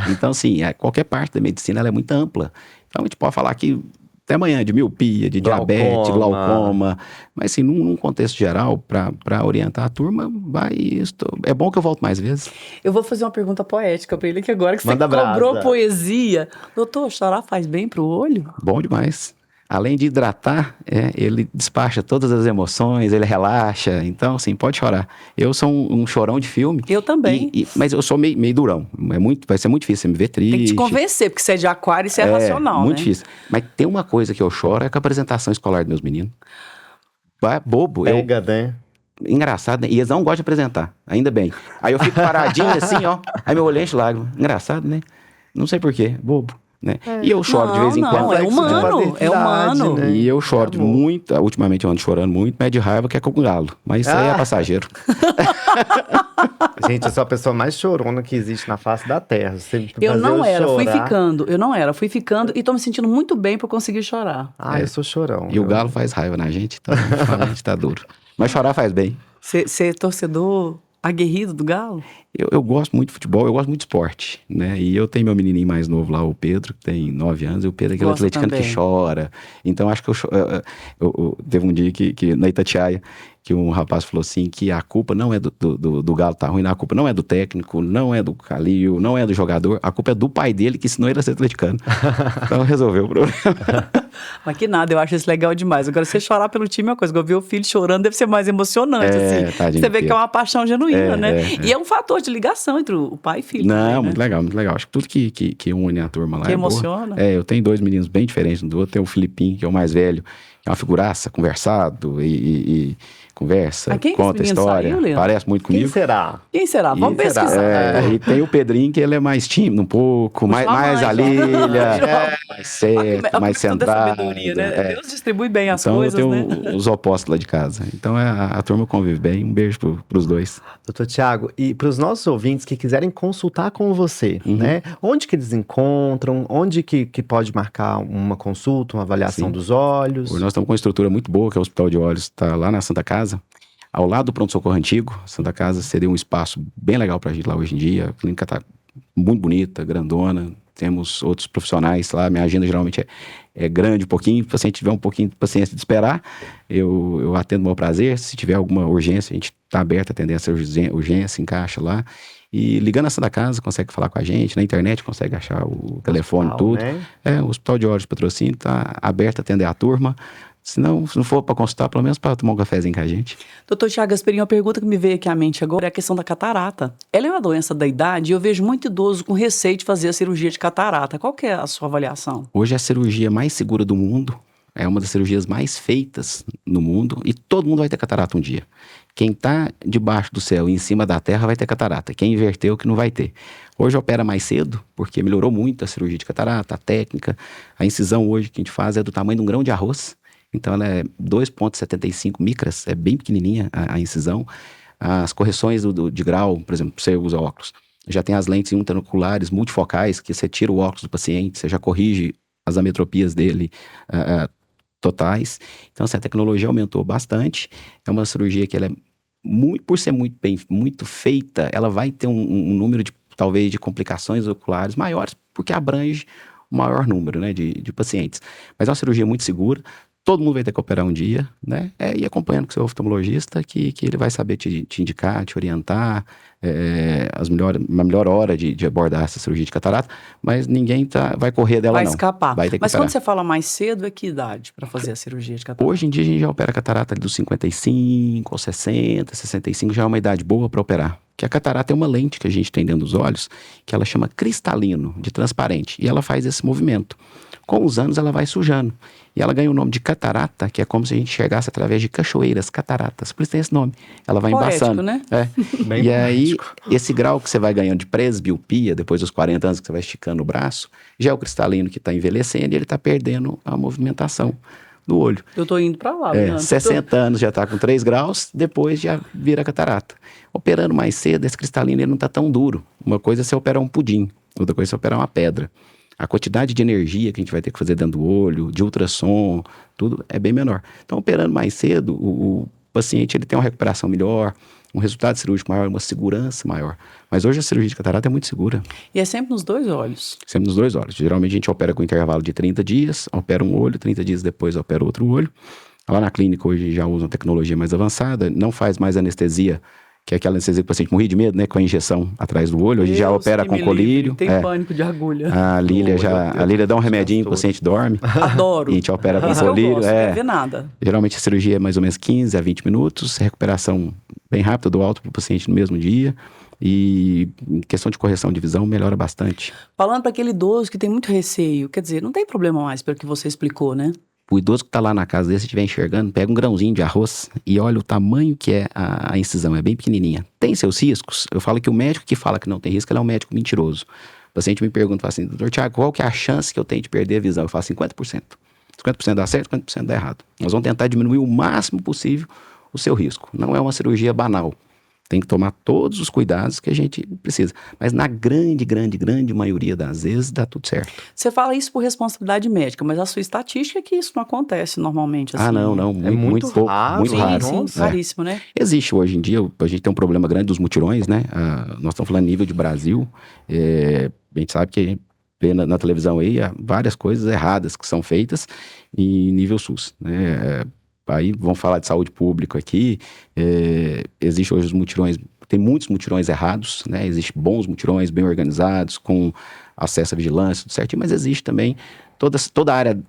[SPEAKER 3] Então, assim, qualquer parte da medicina ela é muito ampla. Então, a gente pode falar aqui até amanhã de miopia, de diabetes, glaucoma. Mas, assim, num contexto geral, para orientar a turma, é bom que eu volte mais vezes.
[SPEAKER 1] Eu vou fazer uma pergunta poética para ele aqui agora, que
[SPEAKER 2] Manda
[SPEAKER 1] você cobrou
[SPEAKER 2] brasa.
[SPEAKER 1] Poesia. Doutor, chorar faz bem pro olho?
[SPEAKER 3] Bom demais. Além de hidratar, ele despacha todas as emoções, ele relaxa. Então, assim, pode chorar. Eu sou um chorão de filme.
[SPEAKER 1] Eu também.
[SPEAKER 3] Mas eu sou meio durão. Vai ser muito difícil você me ver triste.
[SPEAKER 1] Tem que te convencer, porque você é de aquário e você é racional,
[SPEAKER 3] muito
[SPEAKER 1] né?
[SPEAKER 3] difícil. Mas tem uma coisa que eu choro, é com a apresentação escolar dos meus meninos. Bobo.
[SPEAKER 2] Pega, né?
[SPEAKER 3] engraçado, né? E eles não gostam de apresentar, ainda bem. Aí eu fico paradinho assim, ó. Aí meu olho enche de lágrimas. Engraçado, né? Não sei porquê, bobo, né? E eu choro de vez em quando.
[SPEAKER 1] Não, é humano, é humano.
[SPEAKER 2] Né?
[SPEAKER 3] E eu choro
[SPEAKER 2] Amor.
[SPEAKER 3] muito, ultimamente eu ando chorando muito, mas é de raiva que é com o galo. Mas isso aí é passageiro.
[SPEAKER 2] Gente, eu sou a pessoa mais chorona que existe na face da terra. Você
[SPEAKER 1] Eu
[SPEAKER 2] fazer
[SPEAKER 1] não era, fui
[SPEAKER 2] chorar.
[SPEAKER 1] ficando. Eu não era, fui ficando e tô me sentindo muito bem pra conseguir chorar.
[SPEAKER 2] Ah, eu sou chorão.
[SPEAKER 3] E o galo faz raiva na gente, então a gente tá duro. Mas chorar faz bem.
[SPEAKER 1] Você é torcedor aguerrido do Galo?
[SPEAKER 3] Eu gosto muito de futebol, eu gosto muito de esporte, né? E eu tenho meu menininho mais novo lá, o Pedro, que tem 9 anos, e o Pedro é aquele
[SPEAKER 1] Gosta
[SPEAKER 3] atleticano
[SPEAKER 1] também.
[SPEAKER 3] que chora. Então, acho que teve um dia que na Itatiaia, que um rapaz falou assim, que a culpa não é do Galo tá ruim, a culpa não é do técnico, não é do Calil, não é do jogador, a culpa é do pai dele, que ensinou ele a ser atleticano. Então, resolveu o problema.
[SPEAKER 1] Mas que nada, eu acho isso legal demais. Agora, você chorar pelo time é uma coisa. Agora, ver o filho chorando deve ser mais emocionante, assim.
[SPEAKER 3] tadinho
[SPEAKER 1] Você vê
[SPEAKER 3] do
[SPEAKER 1] que é uma paixão genuína, né?
[SPEAKER 3] é.
[SPEAKER 1] E é um fator de ligação entre o pai e filho.
[SPEAKER 3] Não,
[SPEAKER 1] também,
[SPEAKER 3] muito
[SPEAKER 1] né?
[SPEAKER 3] legal, muito legal. Acho que tudo que une a turma lá
[SPEAKER 1] Que
[SPEAKER 3] é boa.
[SPEAKER 1] emociona.
[SPEAKER 3] Eu tenho 2 meninos bem diferentes um do outro. Tem o Filipinho, que é o mais velho, que é uma figuraça, conversado e conversa,
[SPEAKER 1] Ah, quem que esse
[SPEAKER 3] conta
[SPEAKER 1] menino
[SPEAKER 3] história.
[SPEAKER 1] saiu, Leandro?
[SPEAKER 3] Parece muito
[SPEAKER 2] Quem
[SPEAKER 3] comigo.
[SPEAKER 2] será?
[SPEAKER 1] Quem será? Vamos
[SPEAKER 2] Quem será?
[SPEAKER 1] pesquisar.
[SPEAKER 3] E tem o Pedrinho, que ele é mais tímido um pouco, mais
[SPEAKER 1] mais,
[SPEAKER 3] alilha, mais
[SPEAKER 1] Olha
[SPEAKER 3] certo,
[SPEAKER 1] que
[SPEAKER 3] mais
[SPEAKER 1] questão da
[SPEAKER 3] centrado.
[SPEAKER 1] sabedoria, né? Deus distribui bem as
[SPEAKER 3] Então
[SPEAKER 1] coisas,
[SPEAKER 3] eu
[SPEAKER 1] né?
[SPEAKER 3] tenho os opostos lá de casa. Então a turma convive bem. Um beijo pros dois.
[SPEAKER 2] Doutor Tiago, e para os nossos ouvintes que quiserem consultar com você,
[SPEAKER 3] Uhum.
[SPEAKER 2] né? Onde que eles encontram? Onde que pode marcar uma consulta, uma avaliação
[SPEAKER 3] Sim.
[SPEAKER 2] dos olhos?
[SPEAKER 3] Hoje nós estamos com uma estrutura muito boa, que é o Hospital de Olhos, está lá na Santa Casa, ao lado do pronto-socorro antigo. Santa Casa seria um espaço bem legal para a gente lá hoje em dia. A clínica está muito bonita, grandona. Temos outros profissionais lá. Minha agenda geralmente é grande um pouquinho. Se o paciente tiver um pouquinho de paciência de esperar, eu atendo com o maior prazer. Se tiver alguma urgência, a gente está aberto a atender essa urgência, encaixa lá. E ligando a Santa Casa, consegue falar com a gente. Na internet, consegue achar o telefone, tudo.
[SPEAKER 2] Né?
[SPEAKER 3] O Hospital de Olhos de Patrocínio está aberto a atender a turma. Se não for para consultar, pelo menos para tomar um cafezinho com a gente.
[SPEAKER 1] Doutor Tiago Gasperini, uma pergunta que me veio aqui à mente agora é a questão da catarata. Ela é uma doença da idade e eu vejo muito idoso com receio de fazer a cirurgia de catarata. Qual que é a sua avaliação?
[SPEAKER 3] Hoje é a cirurgia mais segura do mundo, é uma das cirurgias mais feitas no mundo e todo mundo vai ter catarata um dia. Quem está debaixo do céu e em cima da terra vai ter catarata. Quem inverteu que não vai ter. Hoje opera mais cedo, porque melhorou muito a cirurgia de catarata, a técnica. A incisão hoje que a gente faz é do tamanho de um grão de arroz. Então ela é 2,75 micras, é bem pequenininha a incisão. As correções de grau, por exemplo, você usa óculos. Já tem as lentes intraoculares multifocais, que você tira o óculos do paciente, você já corrige as ametropias dele totais. Então, assim, a tecnologia aumentou bastante. É uma cirurgia que ela é por ser muito feita, ela vai ter um número talvez de complicações oculares maiores, porque abrange o maior número, né, de pacientes. Mas é uma cirurgia muito segura. Todo mundo vai ter que operar um dia, né? E acompanhando com o seu oftalmologista, que ele vai saber te indicar, te orientar, a melhor hora de abordar essa cirurgia de catarata, mas ninguém vai correr dela,
[SPEAKER 1] Vai
[SPEAKER 3] não.
[SPEAKER 1] escapar.
[SPEAKER 3] Vai ter que
[SPEAKER 1] Mas
[SPEAKER 3] operar.
[SPEAKER 1] quando você fala mais cedo, é que idade para fazer a cirurgia de catarata?
[SPEAKER 3] Hoje em dia a gente já opera catarata ali dos 55, aos 60, 65, já é uma idade boa para operar. Que a catarata é uma lente que a gente tem dentro dos olhos, que ela chama cristalino, de transparente, e ela faz esse movimento. Com os anos ela vai sujando. E ela ganha o nome de catarata, que é como se a gente enxergasse através de cachoeiras, cataratas. Por isso tem esse nome. Ela vai
[SPEAKER 1] Poético,
[SPEAKER 3] embaçando.
[SPEAKER 1] né?
[SPEAKER 2] Bem
[SPEAKER 3] E aí,
[SPEAKER 2] poético.
[SPEAKER 3] esse grau que você vai ganhando de presbiopia, depois dos 40 anos que você vai esticando o braço, já é o cristalino que está envelhecendo e ele está perdendo a movimentação do olho.
[SPEAKER 1] Eu tô indo para lá, Leandro.
[SPEAKER 3] 60 anos já está com 3 graus, depois já vira catarata. Operando mais cedo, esse cristalino ele não está tão duro. Uma coisa é você operar um pudim, outra coisa é você operar uma pedra. A quantidade de energia que a gente vai ter que fazer dentro do olho, de ultrassom, tudo é bem menor. Então, operando mais cedo, o paciente ele tem uma recuperação melhor, um resultado cirúrgico maior, uma segurança maior. Mas hoje a cirurgia de catarata é muito segura.
[SPEAKER 1] E é sempre nos dois olhos.
[SPEAKER 3] Sempre nos 2 olhos. Geralmente a gente opera com intervalo de 30 dias, opera um olho, 30 dias depois opera outro olho. Lá na clínica hoje já usa uma tecnologia mais avançada, não faz mais anestesia, que é aquela anestesia que o paciente morria de medo, né? Com a injeção atrás do olho. Hoje já
[SPEAKER 1] Deus
[SPEAKER 3] opera
[SPEAKER 1] que
[SPEAKER 3] com
[SPEAKER 1] me
[SPEAKER 3] colírio.
[SPEAKER 1] livre, tem pânico de agulha.
[SPEAKER 3] A Lília dá um remedinho, o paciente dorme.
[SPEAKER 1] Adoro.
[SPEAKER 3] E a gente opera com
[SPEAKER 1] Isso que eu
[SPEAKER 3] colírio.
[SPEAKER 1] gosto, não quero ver nada.
[SPEAKER 3] Geralmente a cirurgia é mais ou menos 15 a 20 minutos, recuperação bem rápida do alto para o paciente no mesmo dia. E em questão de correção de visão, melhora bastante.
[SPEAKER 1] Falando para aquele idoso que tem muito receio, quer dizer, não tem problema mais pelo que você explicou, né?
[SPEAKER 3] O idoso que tá lá na casa dele, se estiver enxergando, pega um grãozinho de arroz e olha o tamanho que é a incisão, é bem pequenininha. Tem seus riscos? Eu falo que o médico que fala que não tem risco, ele é um médico mentiroso. O paciente me pergunta, fala assim, doutor Tiago, qual que é a chance que eu tenho de perder a visão? Eu falo 50%. 50% dá certo, 50% dá errado. Nós vamos tentar diminuir o máximo possível o seu risco. Não é uma cirurgia banal. Tem que tomar todos os cuidados que a gente precisa. Mas na grande maioria das vezes dá tudo certo.
[SPEAKER 1] Você fala isso por responsabilidade médica, mas a sua estatística é que isso não acontece normalmente. Assim.
[SPEAKER 3] Não.
[SPEAKER 2] É muito
[SPEAKER 3] pouco,
[SPEAKER 2] raro.
[SPEAKER 3] muito
[SPEAKER 1] Sim,
[SPEAKER 3] raro.
[SPEAKER 1] sim,
[SPEAKER 2] Nossa.
[SPEAKER 1] raríssimo, né?
[SPEAKER 3] Existe hoje em dia, a gente tem um problema grande dos mutirões, né? Nós estamos falando nível de Brasil. A gente sabe que a gente vê na televisão aí várias coisas erradas que são feitas em nível SUS, né? Aí vamos falar de saúde pública aqui. Existe hoje os mutirões, tem muitos mutirões errados, né? Existem bons mutirões bem organizados, com acesso à vigilância, tudo certinho, mas existe também, toda a área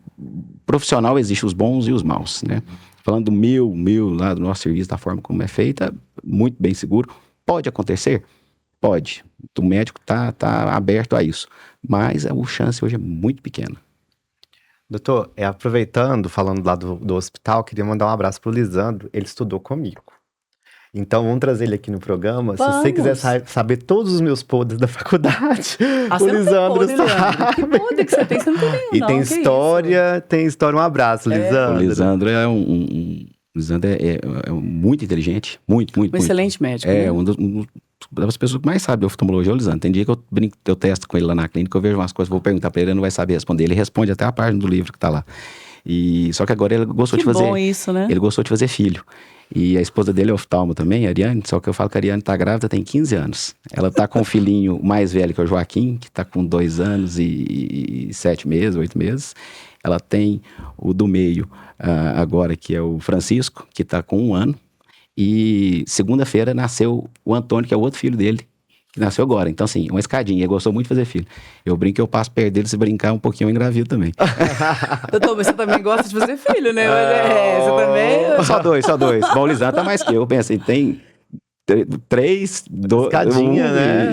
[SPEAKER 3] profissional existe os bons e os maus, né? Falando do meu lá do nosso serviço, da forma como é feita, muito bem seguro. Pode acontecer? Pode. O médico tá aberto a isso, mas a chance hoje é muito pequena.
[SPEAKER 2] Doutor, aproveitando, falando lá do hospital, queria mandar um abraço pro Lisandro, ele estudou comigo. Então vamos trazer ele aqui no programa. Se você quiser saber todos os meus podres da faculdade, o
[SPEAKER 1] você não
[SPEAKER 2] Lisandro
[SPEAKER 1] tem podre,
[SPEAKER 2] sabe.
[SPEAKER 1] Leandro. Que podre que você tem? Você não tem nenhum,
[SPEAKER 2] E
[SPEAKER 1] não.
[SPEAKER 2] tem
[SPEAKER 1] Que
[SPEAKER 2] história, um abraço, Lisandro.
[SPEAKER 3] O Lisandro é Lisandro é muito inteligente, muito.
[SPEAKER 1] excelente médico.
[SPEAKER 3] É,
[SPEAKER 1] né?
[SPEAKER 3] uma das pessoas que mais sabe de oftalmologia é o Lisandro. Tem dia que eu testo com ele lá na clínica, eu vejo umas coisas, vou perguntar pra ele, ele não vai saber responder. Ele responde até a página do livro que tá lá. Só que agora ele gostou
[SPEAKER 1] Que
[SPEAKER 3] de fazer...
[SPEAKER 1] bom isso, né?
[SPEAKER 3] Ele gostou de fazer filho. E a esposa dele é oftalmo também, a Ariane, só que eu falo que a Ariane tá grávida, tem 15 anos. Ela tá com um filhinho mais velho que é o Joaquim, que tá com 2 anos e 7 meses, 8 meses. Ela tem o do meio agora, que é o Francisco, que tá com 1 ano. E segunda-feira nasceu o Antônio, que é o outro filho dele, que nasceu agora. Então, assim, uma escadinha. Ele gostou muito de fazer filho. Eu brinco que eu passo perto dele, se brincar um pouquinho, eu engravido também.
[SPEAKER 1] Doutor, mas você também gosta de fazer filho, né? Você também...
[SPEAKER 3] Só dois. Bom, o Lisandro tá mais que eu. Pensa, ele tem 3, 2...
[SPEAKER 2] Escadinha, né?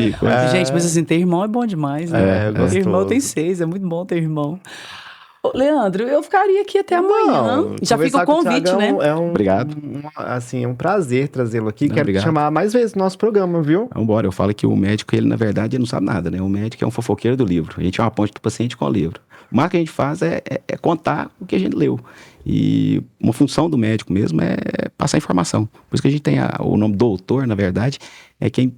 [SPEAKER 1] Gente, mas assim, ter irmão é bom demais, né?
[SPEAKER 2] gostoso.
[SPEAKER 1] Ter irmão tem 6, é muito bom ter irmão. Ô, Leandro, eu ficaria aqui até amanhã. Já fica o convite, né?
[SPEAKER 3] Obrigado.
[SPEAKER 2] É um prazer trazê-lo aqui. Quero te
[SPEAKER 3] obrigado.
[SPEAKER 2] chamar mais vezes no nosso programa, viu?
[SPEAKER 3] Vambora, eu falo que o médico, ele na verdade, ele não sabe nada, né? O médico é um fofoqueiro do livro. A gente é uma ponte do paciente com o livro. O mais que a gente faz é contar o que a gente leu. E uma função do médico mesmo é passar informação. Por isso que a gente tem o nome doutor, na verdade, é quem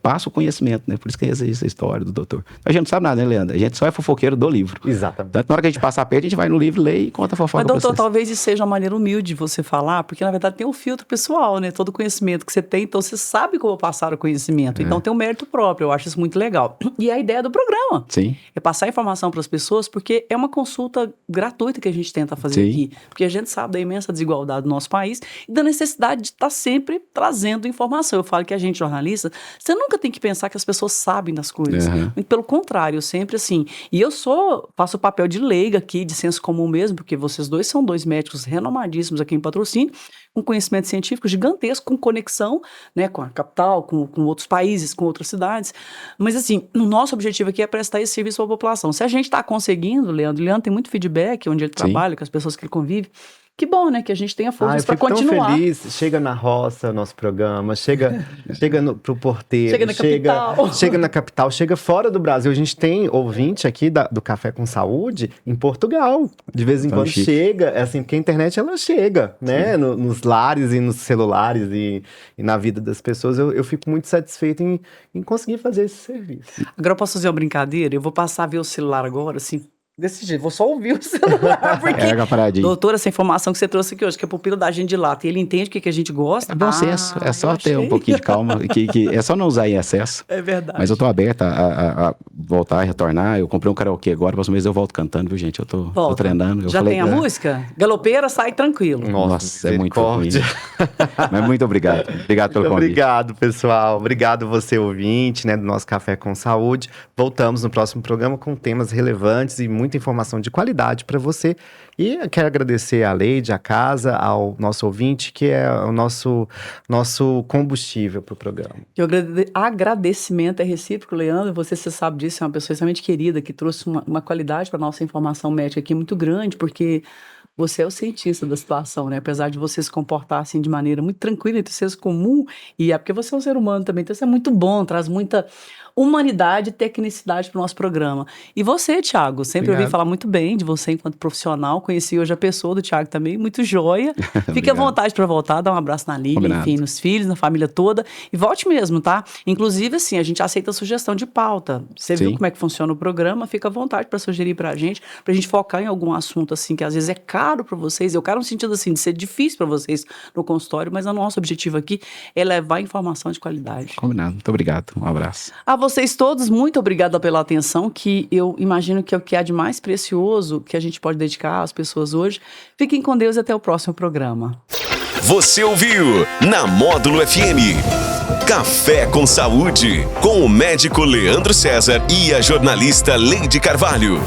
[SPEAKER 3] passa o conhecimento, né? Por isso que existe a história do doutor. A gente não sabe nada, né, Leandro? A gente só é fofoqueiro do livro.
[SPEAKER 2] Exatamente.
[SPEAKER 3] Tanto na hora que a gente passar perto, a gente vai no livro, lê e conta a fofoca.
[SPEAKER 1] Mas, doutor,
[SPEAKER 3] pra vocês.
[SPEAKER 1] talvez isso seja uma maneira humilde de você falar, porque, na verdade, tem um filtro pessoal, né? Todo o conhecimento que você tem, então você sabe como passar o conhecimento. Então, tem um mérito próprio, eu acho isso muito legal. E a ideia do programa
[SPEAKER 3] Sim.
[SPEAKER 1] é passar informação para as pessoas, porque é uma consulta gratuita que a gente tenta fazer
[SPEAKER 3] Sim.
[SPEAKER 1] aqui. Porque a gente sabe da imensa desigualdade do nosso país e da necessidade de estar sempre trazendo informação. Eu falo que a gente, jornalista, você nunca tem que pensar que as pessoas sabem das coisas. Muito pelo contrário, eu sempre assim. E eu faço o papel de leiga aqui, de senso comum mesmo, porque vocês dois são 2 médicos renomadíssimos aqui em Patrocínio, com conhecimento científico gigantesco, com conexão, né, com a capital, com outros países, com outras cidades. Mas assim, o nosso objetivo aqui é prestar esse serviço para a população. Se a gente está conseguindo, Leandro tem muito feedback onde ele trabalha, com as pessoas que ele convive. Que bom, né? Que a gente tenha forças para continuar.
[SPEAKER 2] Tão feliz. Chega na roça, nosso programa. Chega pro porteiro.
[SPEAKER 1] Chega na capital.
[SPEAKER 2] Chega na capital. Chega fora do Brasil. A gente tem ouvinte aqui do Café com Saúde em Portugal. De vez em quando chega. É assim, porque a internet, ela chega, né? Nos lares e nos celulares e na vida das pessoas. Eu fico muito satisfeito em conseguir fazer esse serviço.
[SPEAKER 1] Agora eu posso fazer uma brincadeira? Eu vou passar a ver o celular agora, assim... Desse jeito, vou só ouvir o celular, porque, doutora, essa informação que você trouxe aqui hoje, que a pupila da gente dilata, e ele entende o que a gente gosta.
[SPEAKER 3] É bom senso, é só ter um pouquinho de calma, que é só não usar em excesso.
[SPEAKER 1] É verdade.
[SPEAKER 3] Mas eu tô aberta a voltar, a retornar. Eu comprei um karaokê agora, próximo mês eu volto cantando, viu, gente? Eu tô treinando.
[SPEAKER 1] Já tem a música? Galopeira, sai tranquilo.
[SPEAKER 2] Nossa,
[SPEAKER 3] é muito ruim. Mas muito obrigado. Obrigado pelo convite.
[SPEAKER 2] Obrigado, pessoal. Obrigado você, ouvinte, né, do nosso Café com Saúde. Voltamos no próximo programa com temas relevantes e muito muita informação de qualidade para você. E eu quero agradecer a Leide, a casa, ao nosso ouvinte, que é o nosso combustível para o programa.
[SPEAKER 1] E o agradecimento é recíproco, Leandro. Você sabe disso, é uma pessoa extremamente querida, que trouxe uma qualidade para a nossa informação médica aqui muito grande, porque você é o cientista da situação, né? Apesar de você se comportar assim de maneira muito tranquila, entre senso comum, e é porque você é um ser humano também, então isso é muito bom, traz muita humanidade e tecnicidade para o nosso programa. E você, Thiago, sempre ouvi falar muito bem de você enquanto profissional, conheci hoje a pessoa do Thiago também, muito joia. Fique à vontade para voltar, dar um abraço na Lívia, enfim, nos filhos, na família toda, e volte mesmo, tá? Inclusive, assim, a gente aceita a sugestão de pauta. Você viu como é que funciona o programa, fica à vontade para sugerir pra gente focar em algum assunto, assim, que às vezes é caro para vocês, eu quero no sentido, assim, de ser difícil para vocês no consultório, mas o nosso objetivo aqui é levar informação de qualidade.
[SPEAKER 3] Combinado, muito obrigado, um abraço.
[SPEAKER 1] A vocês todos, muito obrigada pela atenção, que eu imagino que é o que há de mais precioso que a gente pode dedicar às pessoas hoje. Fiquem com Deus e até o próximo programa.
[SPEAKER 4] Você ouviu na Módulo FM Café com Saúde, com o médico Leandro César e a jornalista Leide Carvalho.